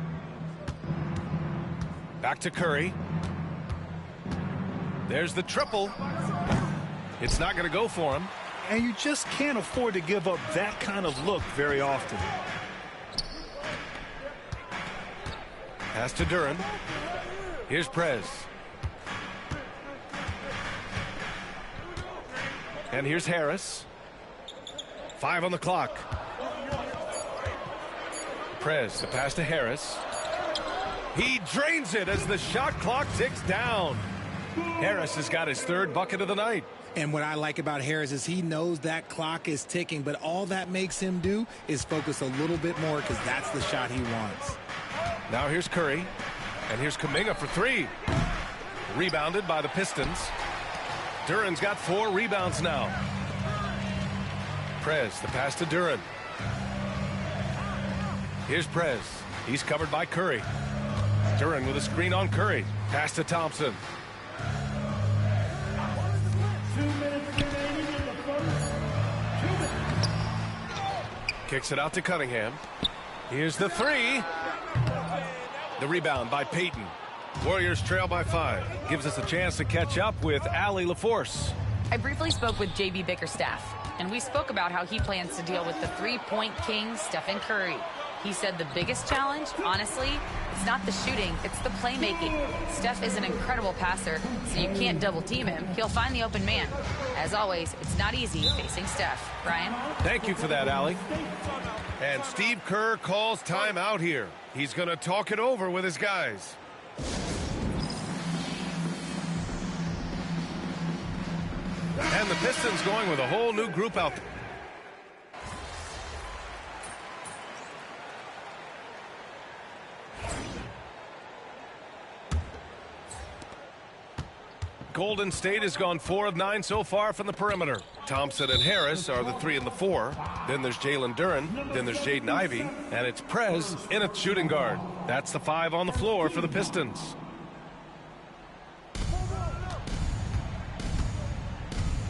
Back to Curry. There's the triple. It's not going to go for him. And you just can't afford to give up that kind of look very often. Pass to Duren. Here's Prez. And here's Harris. 5 on the clock. Prez, the pass to Harris. He drains it as the shot clock ticks down. Harris has got his 3rd bucket of the night. And what I like about Harris is he knows that clock is ticking, but all that makes him do is focus a little bit more because that's the shot he wants. Now here's Curry, and here's Kuminga for 3. Rebounded by the Pistons. Duren's got 4 rebounds now. Prez, the pass to Duren. Here's Prez. He's covered by Curry. Duren with a screen on Curry. Pass to Thompson. Kicks it out to Cunningham. Here's the 3. The rebound by Payton. Warriors trail by 5. Gives us a chance to catch up with Allie LaForce. I briefly spoke with JB Bickerstaff, and we spoke about how he plans to deal with the three-point king, Stephen Curry. He said the biggest challenge, honestly, it's not the shooting, it's the playmaking. Steph is an incredible passer, so you can't double team him. He'll find the open man. As always, it's not easy facing Steph. Ryan? Thank you for that, Allie. And Steve Kerr calls timeout here. He's going to talk it over with his guys. And the Pistons going with a whole new group out there. Golden State has gone 4 of 9 so far from the perimeter. Thompson and Harris are the 3 and the 4. Then there's Jalen Duren. Then there's Jaden Ivey. And it's Prez in at shooting guard. That's the 5 on the floor for the Pistons.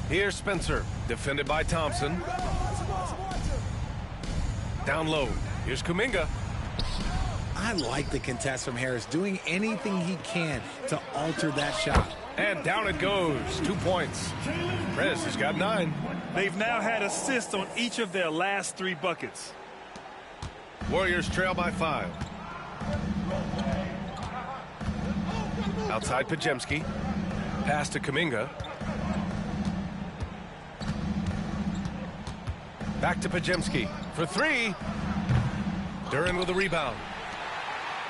Here's Spencer, defended by Thompson. Down low. Here's Kuminga. I like the contest from Harris, doing anything he can to alter that shot. And down it goes. 2 points. Prez has got 9. They've now had assists on each of their last 3 buckets. Warriors trail by 5. Outside Podziemski. Pass to Kuminga. Back to Podziemski for 3. Duren with a rebound.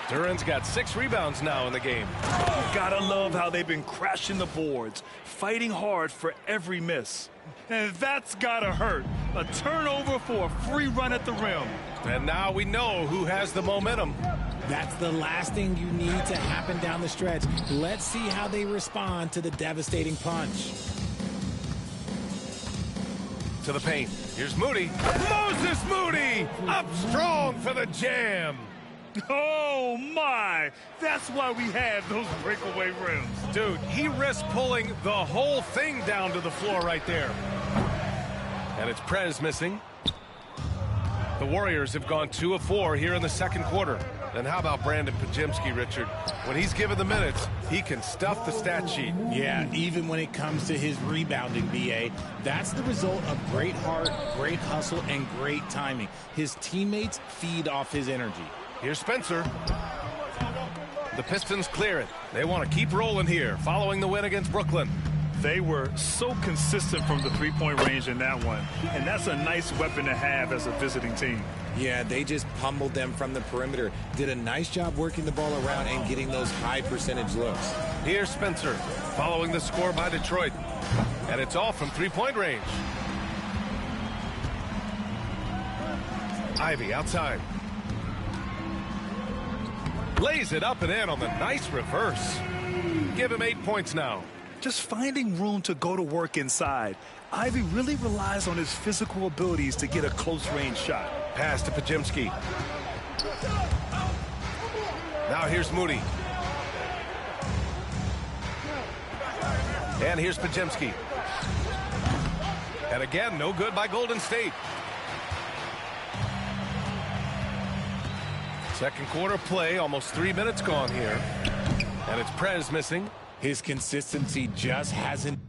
Duren's got 6 rebounds now in the game. You gotta love how they've been crashing the boards, fighting hard for every miss. And that's gotta hurt. A turnover for a free run at the rim. And now we know who has the momentum. That's the last thing you need to happen down the stretch. Let's see how they respond to the devastating punch. To the paint. Here's Moody. Moses Moody up strong for the jam. Oh, my. That's why we have those breakaway rims. Dude, he risked pulling the whole thing down to the floor right there. And it's Prez missing. The Warriors have gone 2 of 4 here in the second quarter. And how about Brandon Podziemski, Richard? When he's given the minutes, he can stuff the stat sheet. Yeah, even when it comes to his rebounding, B.A., that's the result of great heart, great hustle, and great timing. His teammates feed off his energy. Here's Spencer. The Pistons clear it. They want to keep rolling here, following the win against Brooklyn. They were so consistent from the three-point range in that one, and that's a nice weapon to have as a visiting team. Yeah, they just pummeled them from the perimeter. Did a nice job working the ball around and getting those high percentage looks. Here's Spencer, following the score by Detroit. And it's all from three-point range. Ivey outside. Lays it up and in on the nice reverse. Give him 8 points now. Just finding room to go to work inside. Ivey really relies on his physical abilities to get a close-range shot. Pass to Podziemski. Now here's Moody. And here's Podziemski. And again, no good by Golden State. Second quarter play, almost 3 minutes gone here. And it's Prez missing. His consistency just hasn't.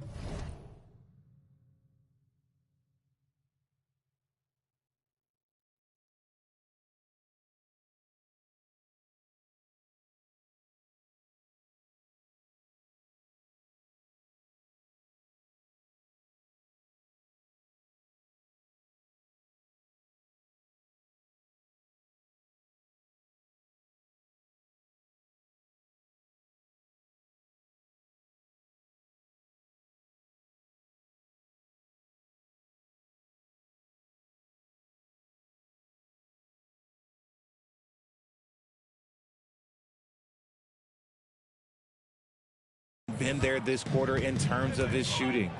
Been there this quarter in terms of his shooting.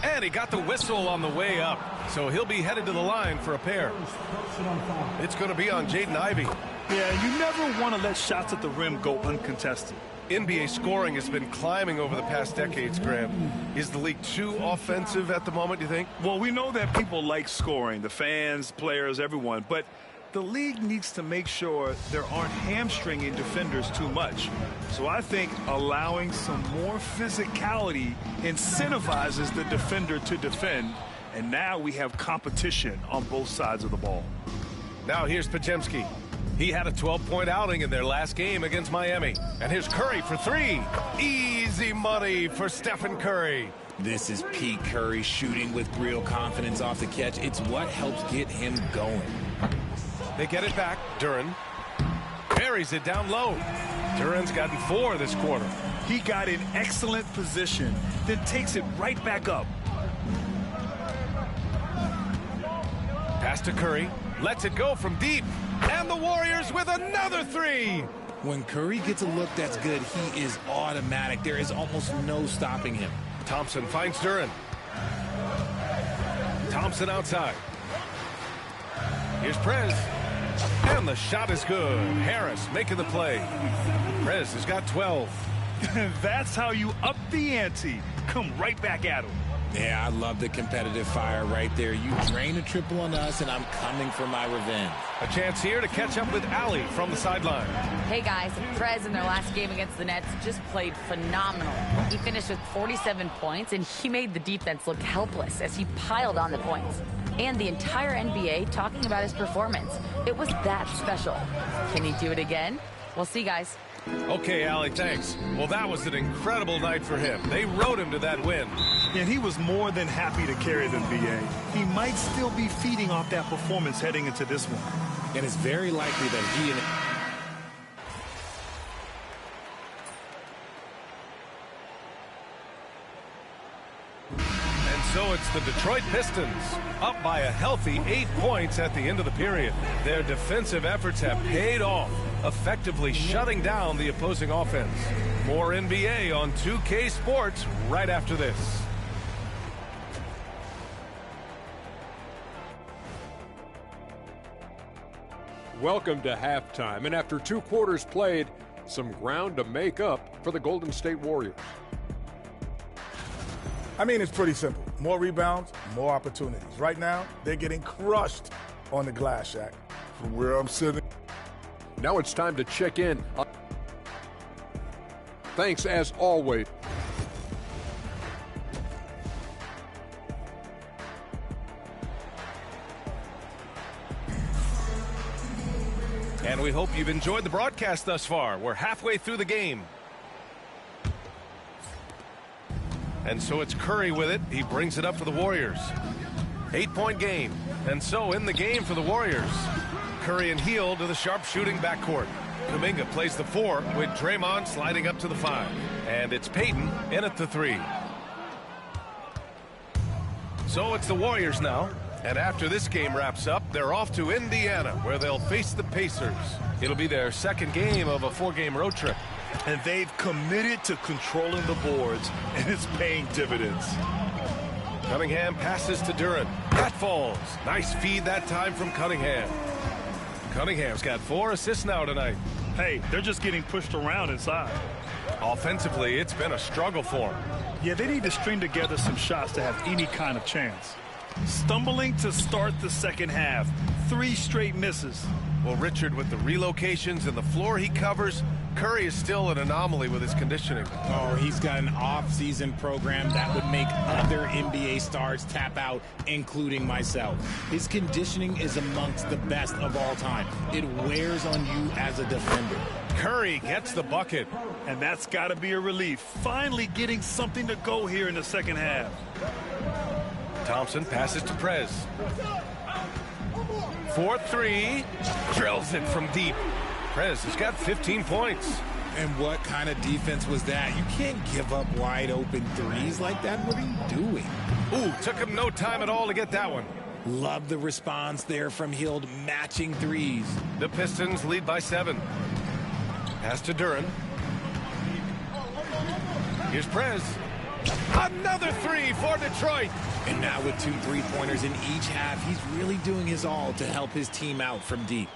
And he got the whistle on the way up, so he'll be headed to the line for a pair. It's going to be on Jaden Ivey. Yeah, you never want to let shots at the rim go uncontested. NBA scoring has been climbing over the past decades, Graham. Is the league too offensive at the moment, do you think? Well, we know that people like scoring, the fans, players, everyone, but the league needs to make sure there aren't hamstringing defenders too much. So I think allowing some more physicality incentivizes the defender to defend, and now we have competition on both sides of the ball. Now here's Podziemski. He had a 12-point outing in their last game against Miami. And here's Curry for three. Easy money for Stephen Curry. This is peak Curry shooting with real confidence off the catch. It's what helps get him going. They get it back. Duren carries it down low. Duren's gotten 4 this quarter. He got in excellent position, then takes it right back up. Pass to Curry. Lets it go from deep. And the Warriors with another 3. When Curry gets a look that's good, he is automatic. There is almost no stopping him. Thompson finds Duren. Thompson outside. Here's Prez. And the shot is good. Harris making the play. Prez has got 12. That's how you up the ante. Come right back at him. Yeah, I love the competitive fire right there. You drain a triple on us, and I'm coming for my revenge. A chance here to catch up with Ali from the sideline. Hey, guys. Prez in their last game against the Nets just played phenomenal. He finished with 47 points, and he made the defense look helpless as he piled on the points. And the entire NBA talking about his performance. It was that special. Can he do it again? We'll see, guys. Okay, Ali, thanks. Well, that was an incredible night for him. They rode him to that win. And he was more than happy to carry them, B.A. He might still be feeding off that performance heading into this one. And it's very likely that he and... So it's the Detroit Pistons, up by a healthy 8 points at the end of the period. Their defensive efforts have paid off, effectively shutting down the opposing offense. More NBA on 2K Sports right after this. Welcome to halftime, and after 2 quarters played, some ground to make up for the Golden State Warriors. I mean, it's pretty simple. More rebounds, more opportunities. Right now, they're getting crushed on the glass, Shaq. From where I'm sitting. Now it's time to check in. Thanks, as always. And we hope you've enjoyed the broadcast thus far. We're halfway through the game. And so it's Curry with it. He brings it up for the Warriors. 8-point game. And so in the game for the Warriors. Curry and Hield to the sharpshooting backcourt. Kuminga plays the 4 with Draymond sliding up to the 5. And it's Payton in at the 3. So it's the Warriors now. And after this game wraps up, they're off to Indiana, where they'll face the Pacers. It'll be their second game of a 4-game road trip. And they've committed to controlling the boards, and it's paying dividends. Cunningham passes to Duren. That falls. Nice feed that time from Cunningham. Cunningham's got 4 assists now tonight. Hey, they're just getting pushed around inside. Offensively, it's been a struggle for them. Yeah, they need to string together some shots to have any kind of chance. Stumbling to start the second half. 3 straight misses. Well, Richard, with the relocations and the floor he covers, Curry is still an anomaly with his conditioning. Oh, he's got an off-season program that would make other NBA stars tap out, including myself. His conditioning is amongst the best of all time. It wears on you as a defender. Curry gets the bucket. And that's got to be a relief. Finally getting something to go here in the second half. Thompson passes to Prez. 4-3. Drills it from deep. Prez has got 15 points. And what kind of defense was that? You can't give up wide open threes like that. What are you doing? Ooh, took him no time at all to get that one. Love the response there from Hield, matching threes. The Pistons lead by 7. Pass to Duren. Here's Prez. Another 3 for Detroit. And now with 2 3-pointers in each half, he's really doing his all to help his team out from deep.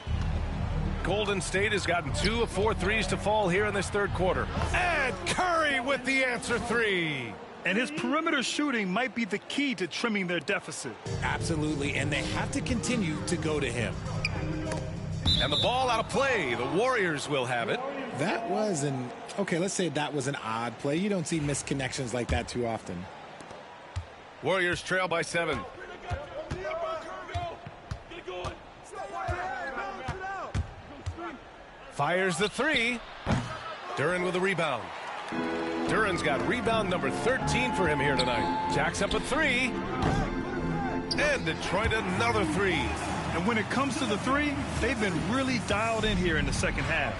Golden State has gotten 2 of 4 threes to fall here in this third quarter. And Curry with the answer 3. And his perimeter shooting might be the key to trimming their deficit. Absolutely, and they have to continue to go to him. And the ball out of play. The Warriors will have it. That was okay, let's say that was an odd play. You don't see missed connections like that too often. Warriors trail by 7. Fires the three. Duren with a rebound. Duren's got rebound number 13 for him here tonight. Jacks up a three. And Detroit another three. And when it comes to the three, they've been really dialed in here in the second half.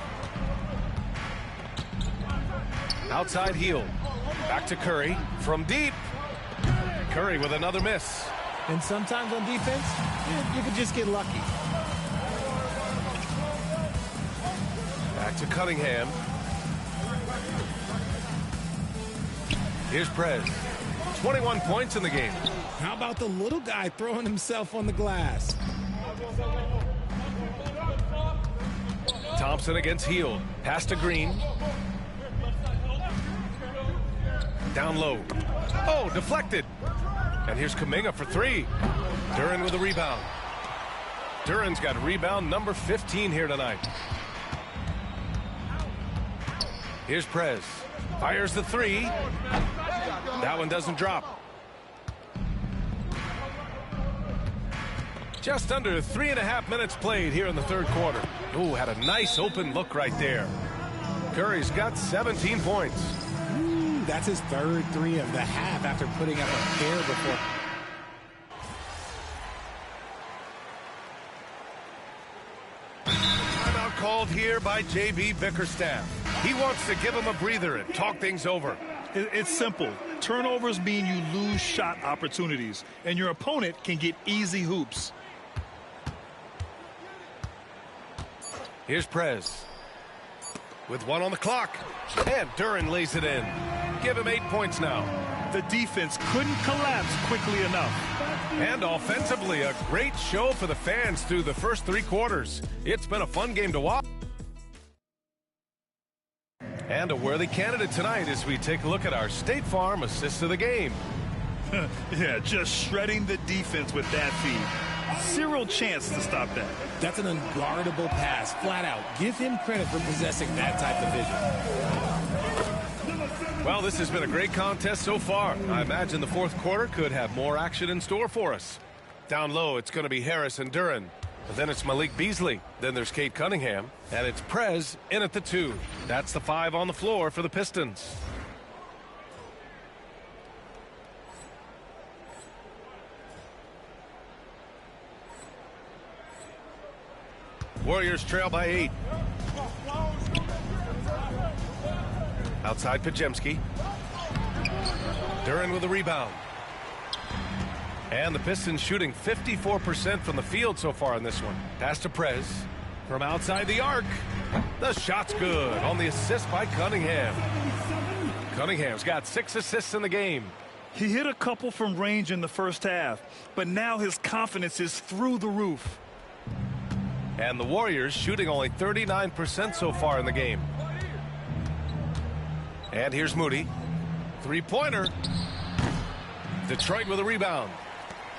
Outside heel. Back to Curry from deep. Curry with another miss. And sometimes on defense, you could just get lucky. Back to Cunningham. Here's Prez. 21 points in the game. How about the little guy throwing himself on the glass? Thompson against Hield. Pass to Green. Down low. Oh, deflected. And here's Kuminga for three. Duren with a rebound. Duren's got rebound number 15 here tonight. Here's Prez. Fires the three. That one doesn't drop. Just under 3.5 minutes played here in the third quarter. Oh, had a nice open look right there. Curry's got 17 points. That's his third three of the half after putting up a pair before. Timeout called here by J.B. Bickerstaff. He wants to give him a breather and talk things over. It's simple. Turnovers mean you lose shot opportunities, and your opponent can get easy hoops. Here's Prez. With one on the clock. And Duren lays it in. Give him 8 points now. The defense couldn't collapse quickly enough. And offensively, a great show for the fans through the first 3 quarters. It's been a fun game to watch. And a worthy candidate tonight as we take a look at our State Farm assist of the game. Yeah, just shredding the defense with that feed. Zero chance to stop that. That's an unguardable pass, flat out. Give him credit for possessing that type of vision. Well, this has been a great contest so far. I imagine the fourth quarter could have more action in store for us. Down low, it's going to be Harris and Duren. But then it's Malik Beasley. Then there's Cade Cunningham. And it's Prez in at the 2. That's the 5 on the floor for the Pistons. Warriors trail by 8. Outside Pajemski. Duren with a rebound. And the Pistons shooting 54% from the field so far in this one. Pass to Prez. From outside the arc. The shot's good on the assist by Cunningham. Cunningham's got 6 assists in the game. He hit a couple from range in the first half, but now his confidence is through the roof. And the Warriors shooting only 39% so far in the game. And here's Moody. 3-pointer. Detroit with a rebound.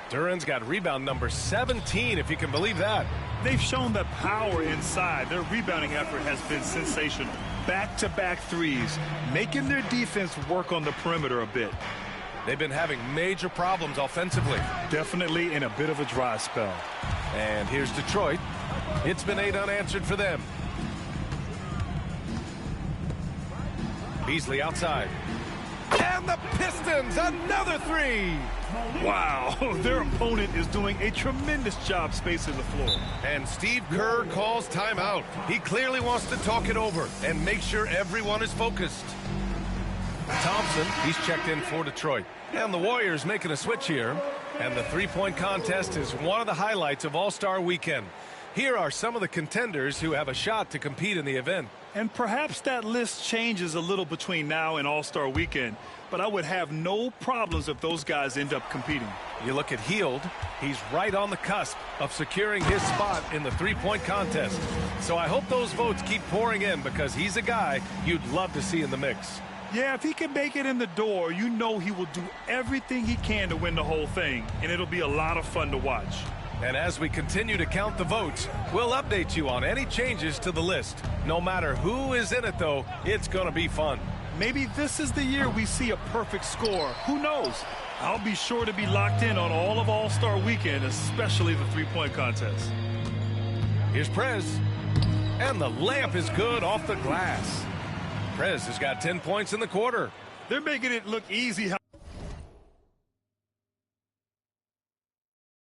Duren's got rebound number 17, if you can believe that. They've shown that power inside. Their rebounding effort has been sensational. Back-to-back threes, making their defense work on the perimeter a bit. They've been having major problems offensively. Definitely in a bit of a dry spell. And here's Detroit. It's been 8 unanswered for them. Beasley outside. And the Pistons, another 3. Wow, their opponent is doing a tremendous job spacing the floor. And Steve Kerr calls timeout. He clearly wants to talk it over and make sure everyone is focused. Thompson, he's checked in for Detroit. And the Warriors making a switch here. And the three-point contest is one of the highlights of All-Star Weekend. Here are some of the contenders who have a shot to compete in the event. And perhaps that list changes a little between now and All-Star Weekend, but I would have no problems if those guys end up competing. You look at Hield, he's right on the cusp of securing his spot in the three-point contest. So I hope those votes keep pouring in because he's a guy you'd love to see in the mix. Yeah, if he can make it in the door, you know he will do everything he can to win the whole thing, and it'll be a lot of fun to watch. And as we continue to count the votes, we'll update you on any changes to the list. No matter who is in it, though, it's going to be fun. Maybe this is the year we see a perfect score. Who knows? I'll be sure to be locked in on all of All-Star Weekend, especially the three-point contest. Here's Prez. And the layup is good off the glass. Prez has got 10 points in the quarter. They're making it look easy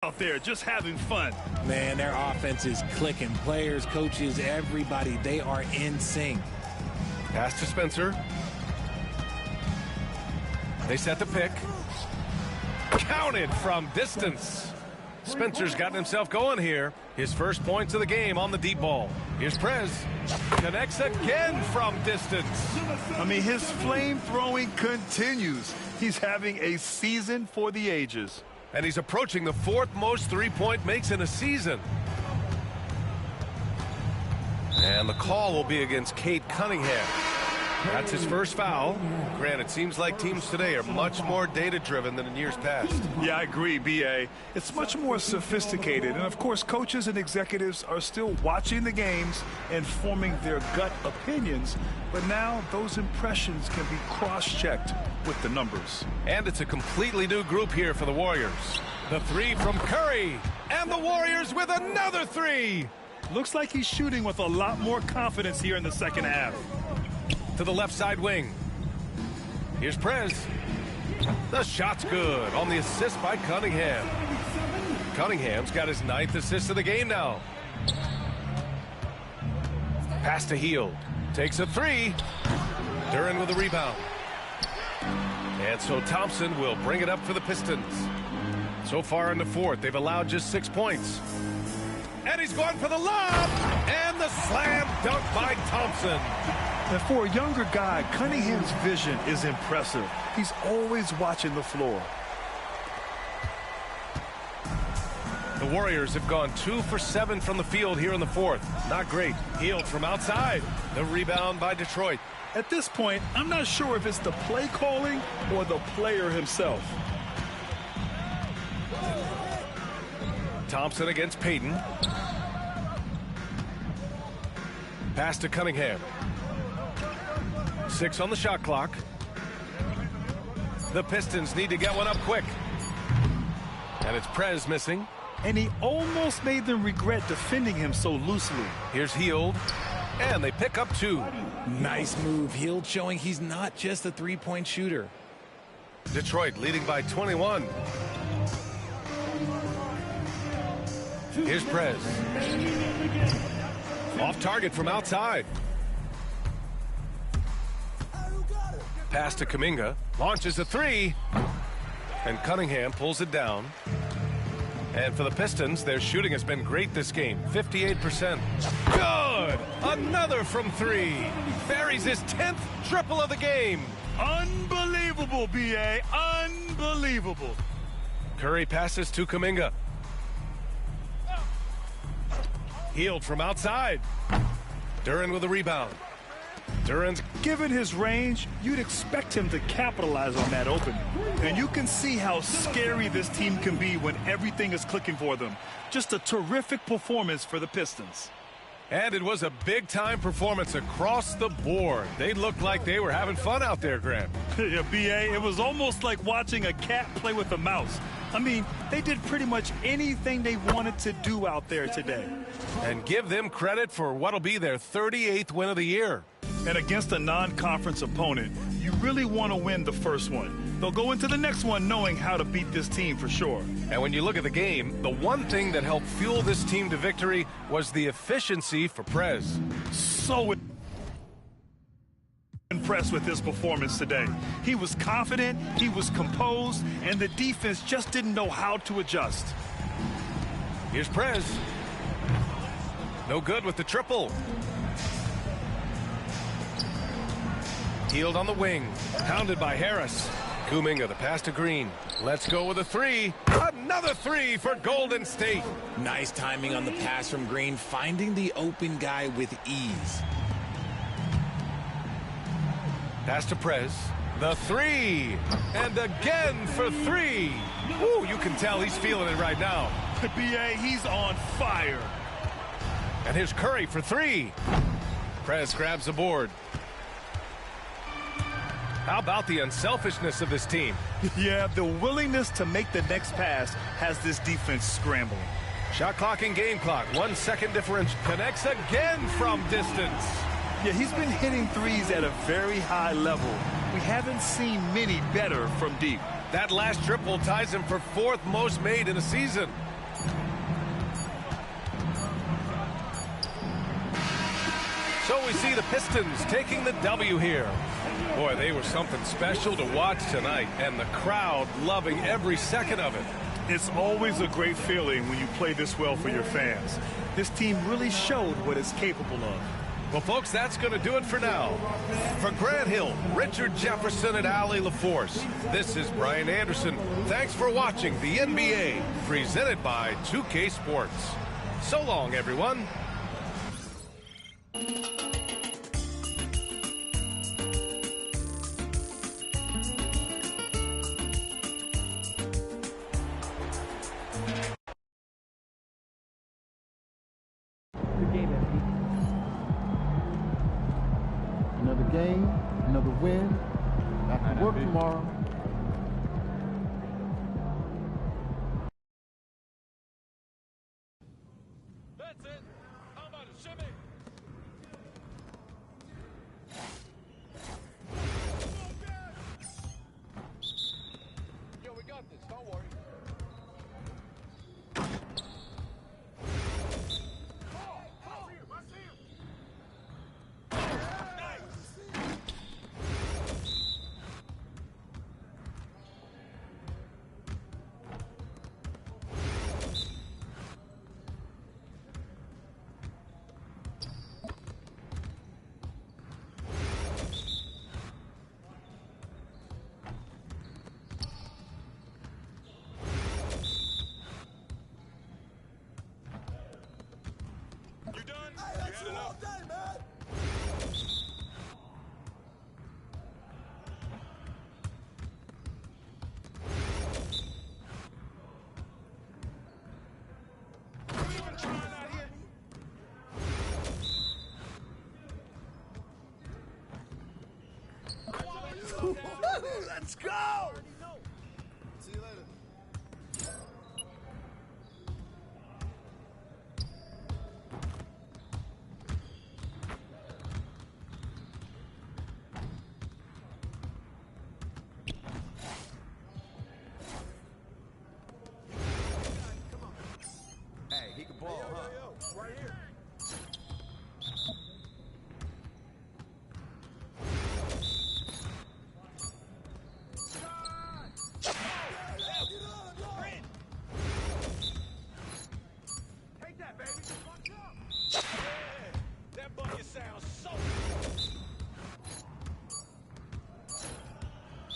out there, just having fun. Man, their offense is clicking. Players, coaches, everybody, they are in sync. Pass to Spencer. They set the pick. Counted from distance. Spencer's gotten himself going here. His first points of the game on the deep ball. Here's Prez. Connects again from distance. I mean, his flame throwing continues. He's having a season for the ages. And he's approaching the 4th most three-point makes in a season. And the call will be against Cade Cunningham. That's his first foul. Grant, it seems like teams today are much more data-driven than in years past. Yeah, I agree, B.A. It's much more sophisticated. And, of course, coaches and executives are still watching the games and forming their gut opinions. But now those impressions can be cross-checked with the numbers. And it's a completely new group here for the Warriors. The three from Curry. And the Warriors with another three. Looks like he's shooting with a lot more confidence here in the second half. To the left side wing. Here's Prez. The shot's good on the assist by Cunningham. Cunningham's got his 9th assist of the game now. Pass to Hield. Takes a three. Duren with a rebound. And so Thompson will bring it up for the Pistons. So far in the 4th, they've allowed just 6 points. And he's going for the lob. And the slam dunk by Thompson. And for a younger guy, Cunningham's vision is impressive. He's always watching the floor. The Warriors have gone 2 for 7 from the field here in the 4th. Not great. Hield from outside. The rebound by Detroit. At this point, I'm not sure if it's the play calling or the player himself. Thompson against Payton. Pass to Cunningham. 6 on the shot clock. The Pistons need to get one up quick. And it's Prez missing. And he almost made them regret defending him so loosely. Here's Hield. And they pick up 2. Nice move. Hield showing he's not just a three-point shooter. Detroit leading by 21. Here's Prez. Off target from outside. Pass to Kuminga. Launches a three. And Cunningham pulls it down. And for the Pistons, their shooting has been great this game. 58%. Good! Another from 3. Buries his 10th triple of the game. Unbelievable, B.A. Unbelievable. Curry passes to Kuminga. Hield from outside. Duren with a rebound. Duren's given his range, you'd expect him to capitalize on that opening. And you can see how scary this team can be when everything is clicking for them. Just a terrific performance for the Pistons. And it was a big-time performance across the board. They looked like they were having fun out there, Grant. Yeah, B.A., it was almost like watching a cat play with a mouse. I mean, they did pretty much anything they wanted to do out there today. And give them credit for what'll be their 38th win of the year. And against a non-conference opponent, you really want to win the first one. They'll go into the next one knowing how to beat this team for sure. And when you look at the game, the one thing that helped fuel this team to victory was the efficiency for Prez. So impressed with his performance today. He was confident, he was composed, and the defense just didn't know how to adjust. Here's Prez. No good with the triple. Hield on the wing. Pounded by Harris. Kuminga, the pass to Green. Let's go with a three. Another three for Golden State. Nice timing on the pass from Green, finding the open guy with ease. Pass to Prez. The three. And again for 3. Ooh, you can tell he's feeling it right now. B.A., he's on fire. And here's Curry for 3. Prez grabs the board. How about the unselfishness of this team? Yeah, the willingness to make the next pass has this defense scrambling. Shot clock and game clock. 1 second differential. Connects again from distance. Yeah, he's been hitting threes at a very high level. We haven't seen many better from deep. That last triple ties him for 4th most made in a season. So we see the Pistons taking the W here. Boy, they were something special to watch tonight, and the crowd loving every second of it. It's always a great feeling when you play this well for your fans. This team really showed what it's capable of. Well, folks, that's going to do it for now. For Grant Hill, Richard Jefferson, and Allie LaForce, this is Brian Anderson. Thanks for watching the NBA, presented by 2K Sports. So long, everyone. Another game, another win. Back to work tomorrow. That's it. How about a shimmy? Yo, we got this. Don't worry. You done? You had enough? Let's go! See you later. Hey, he can ball, huh? Right here. Take that, baby. Yeah, that bucket sounds so.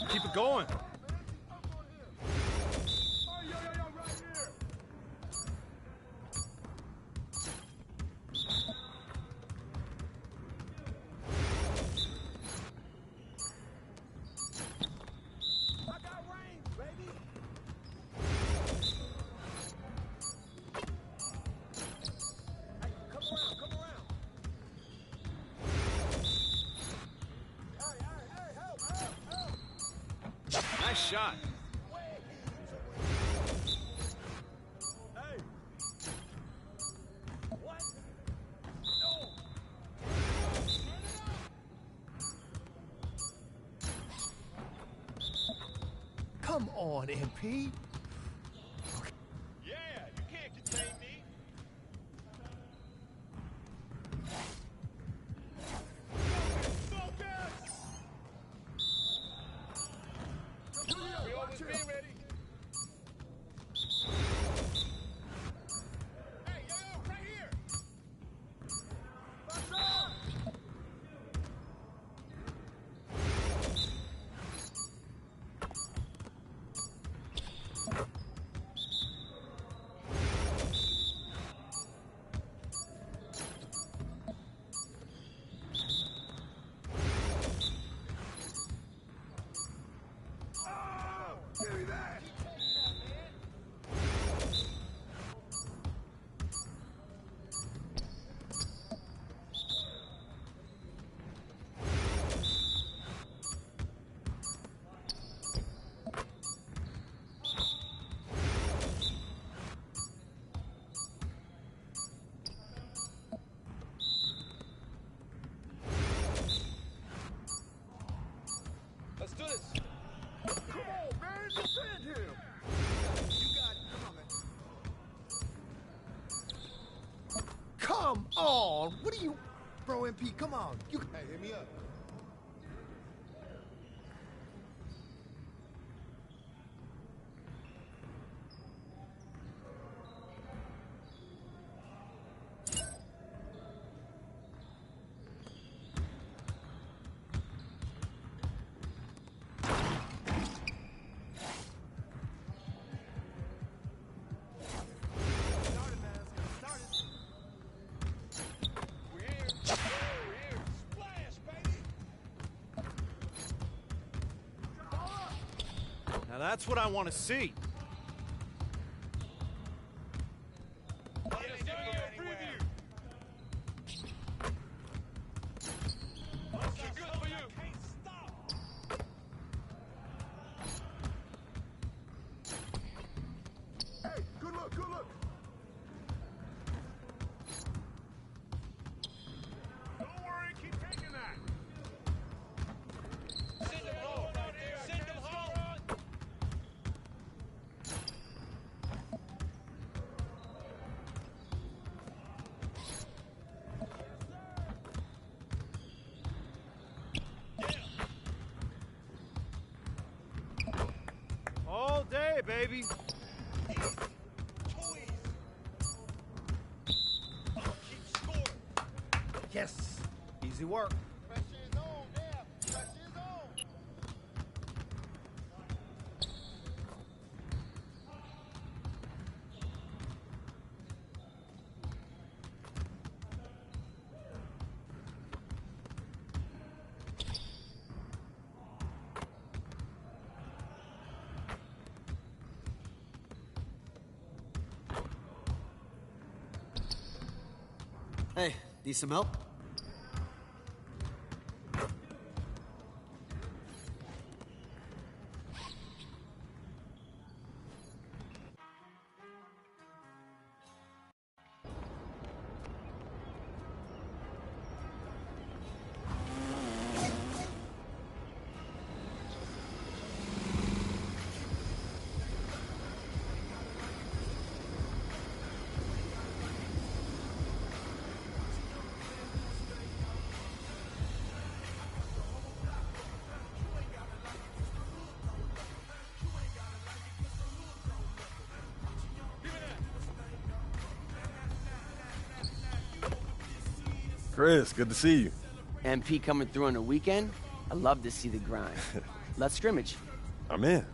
Keep it going. Nice shot. Come on, MP. Yeah, you can't contain me. We always be ready. Hey, yo, right here. come on. What are you, bro, MP? Come on. You. Hey, hit me up. Now that's what I want to see. All day, baby. Yes. Easy work. Hey, need some help? Chris, good to see you. MP coming through on the weekend? I love to see the grind. Let's scrimmage. I'm in.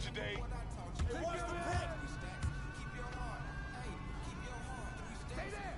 today. Hey, watch the pit. Stay there.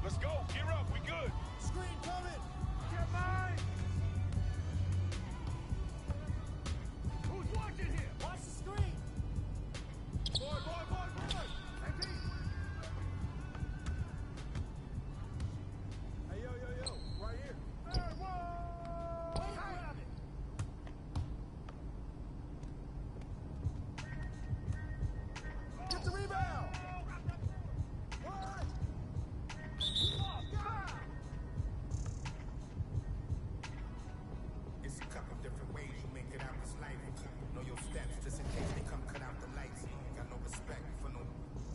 Let's go. Gear up. We good. Screen coming. Get mine. Who's watching here? Watch the screen. Boy. MP. Hey, yo. Right here. Hey, whoa. Wait, grab it. Get the rebound. What? It's a couple different ways you make it out this life. Know your steps, just in case they come cut out the lights. Got no respect for no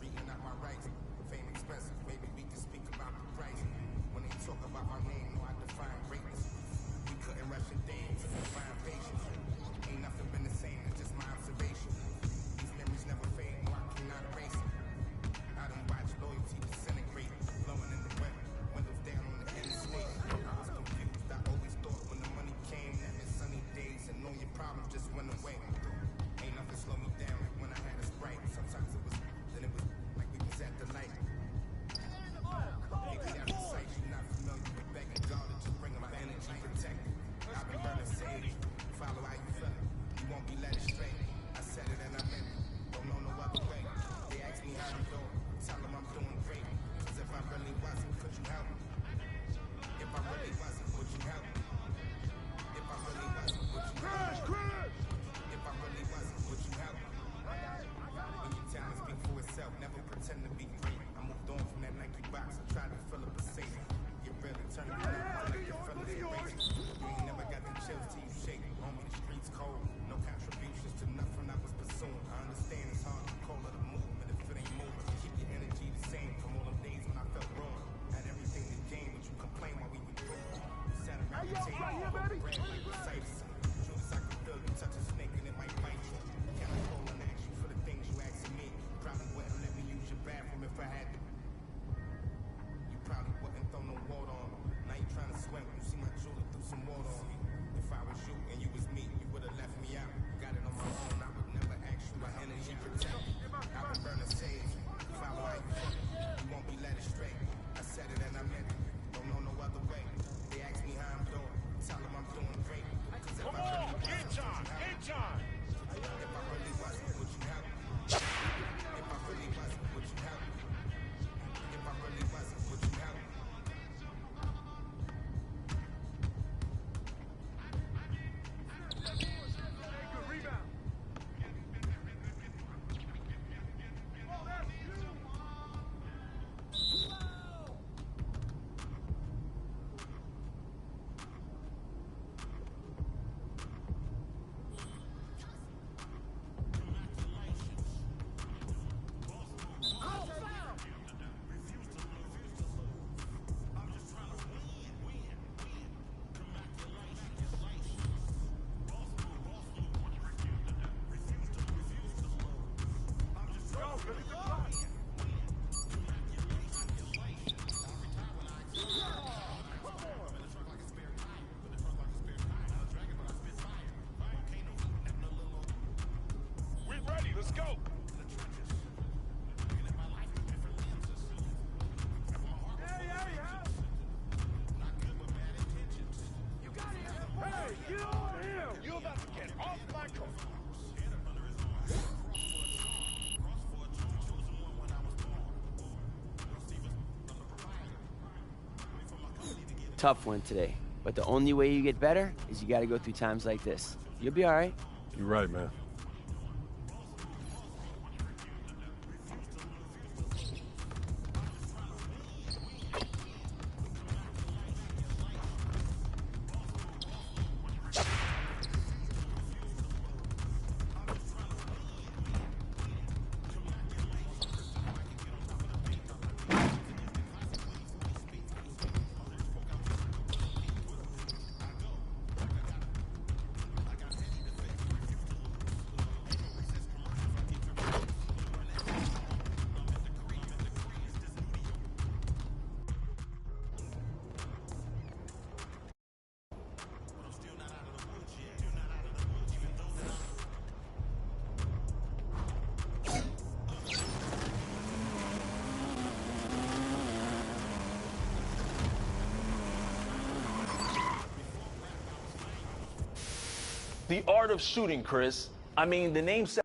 reading out my rights. Fame expensive, maybe we can speak about the price. When they talk about our name, know I define greatness. We couldn't rush a day to define patience. Ain't nothing been the same, it's just my observation. These memories never fade, no, I cannot erase it. I done watch loyalty disintegrate, blowing in the wind, windows down on the interstate. I was confused, I always thought when the money came, that meant sunny days and all your problems just went away. Ain't nothing slow me down like when I had a Sprite. Sometimes it was, then it was like we was at the light. Maybe that's the sight you're not familiar with, begging God to just bring my energy protected. I've been burning sage, follow how you feel, you won't be led astray. I said it and I meant it, don't know no other way. They ask me how I'm doing, tell them I'm doing great. Cause if I really wasn't, could you help me? If I really wasn't, would you help me? If I really wasn't, would you help me? If I really wasn't, would you help me? When your talent speak for itself, never pretend to be great. I moved on from that Nike box, I tried to fill up a safe. Get real and turn me on like your fellas crazy. You ain't never got the chills till you shake. Homie, the streets cold, no contributions to nothing I was pursuing. I understand it's hard to call it a movement if it ain't moving. Keep your energy the same from all them days when I felt wrong. Had everything to gain, but you complain while we were doing. Sat around the table. tough one today, but the only way you get better is you got to go through times like this. You'll be all right. You're right, man. The art of shooting, Chris. I mean, the name says.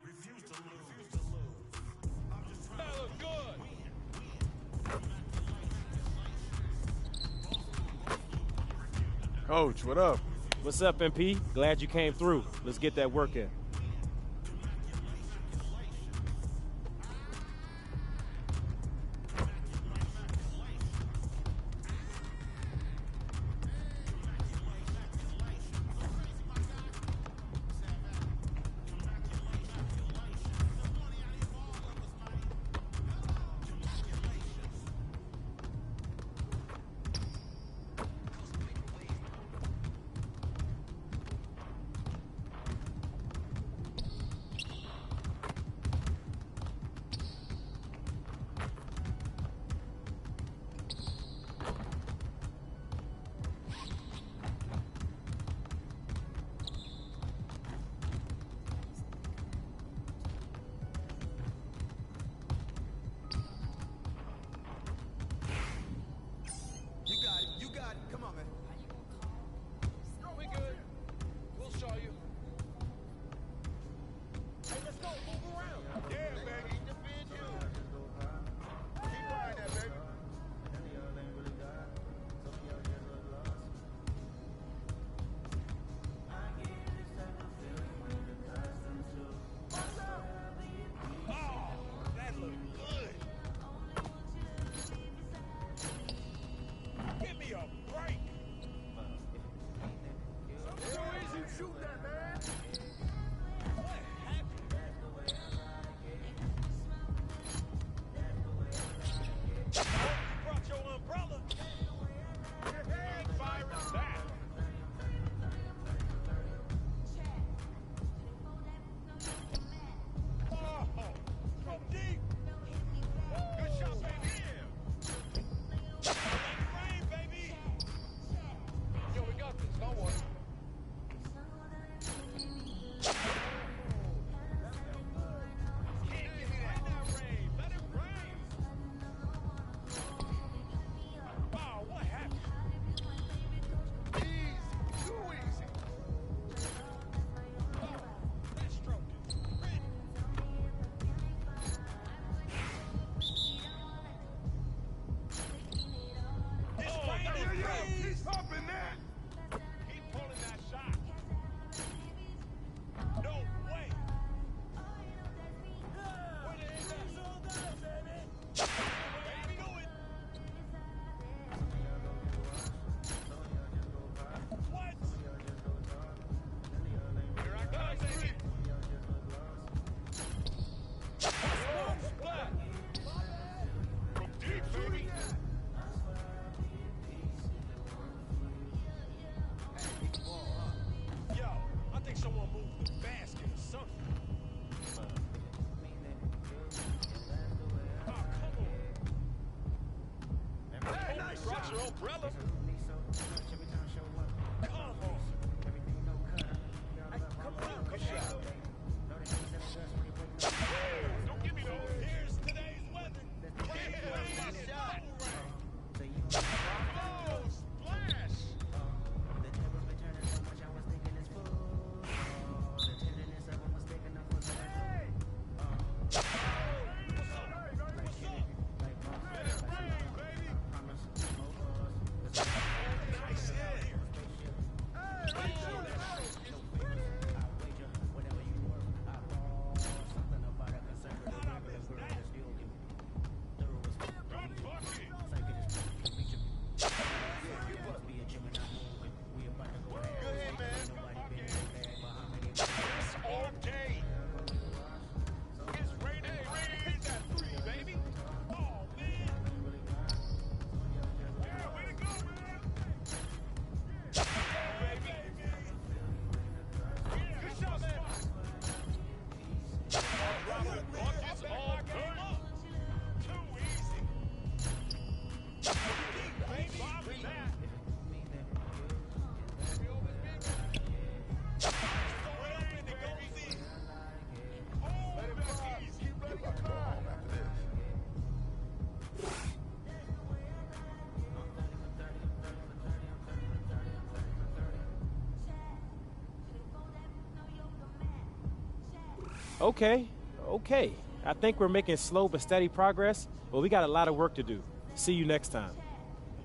Coach, what up? What's up, MP? Glad you came through. Let's get that work in. Okay. I think we're making slow but steady progress, but we got a lot of work to do. See you next time.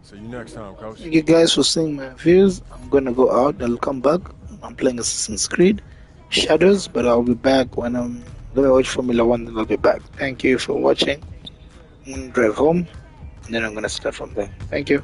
See you next time, Coach. Thank you guys for seeing my views. I'm gonna go out. I'll come back. I'm playing Assassin's Creed Shadows, but I'll be back when I'm gonna watch Formula One. Then I'll be back. Thank you for watching. I'm gonna drive home, and then I'm gonna start from there. Thank you.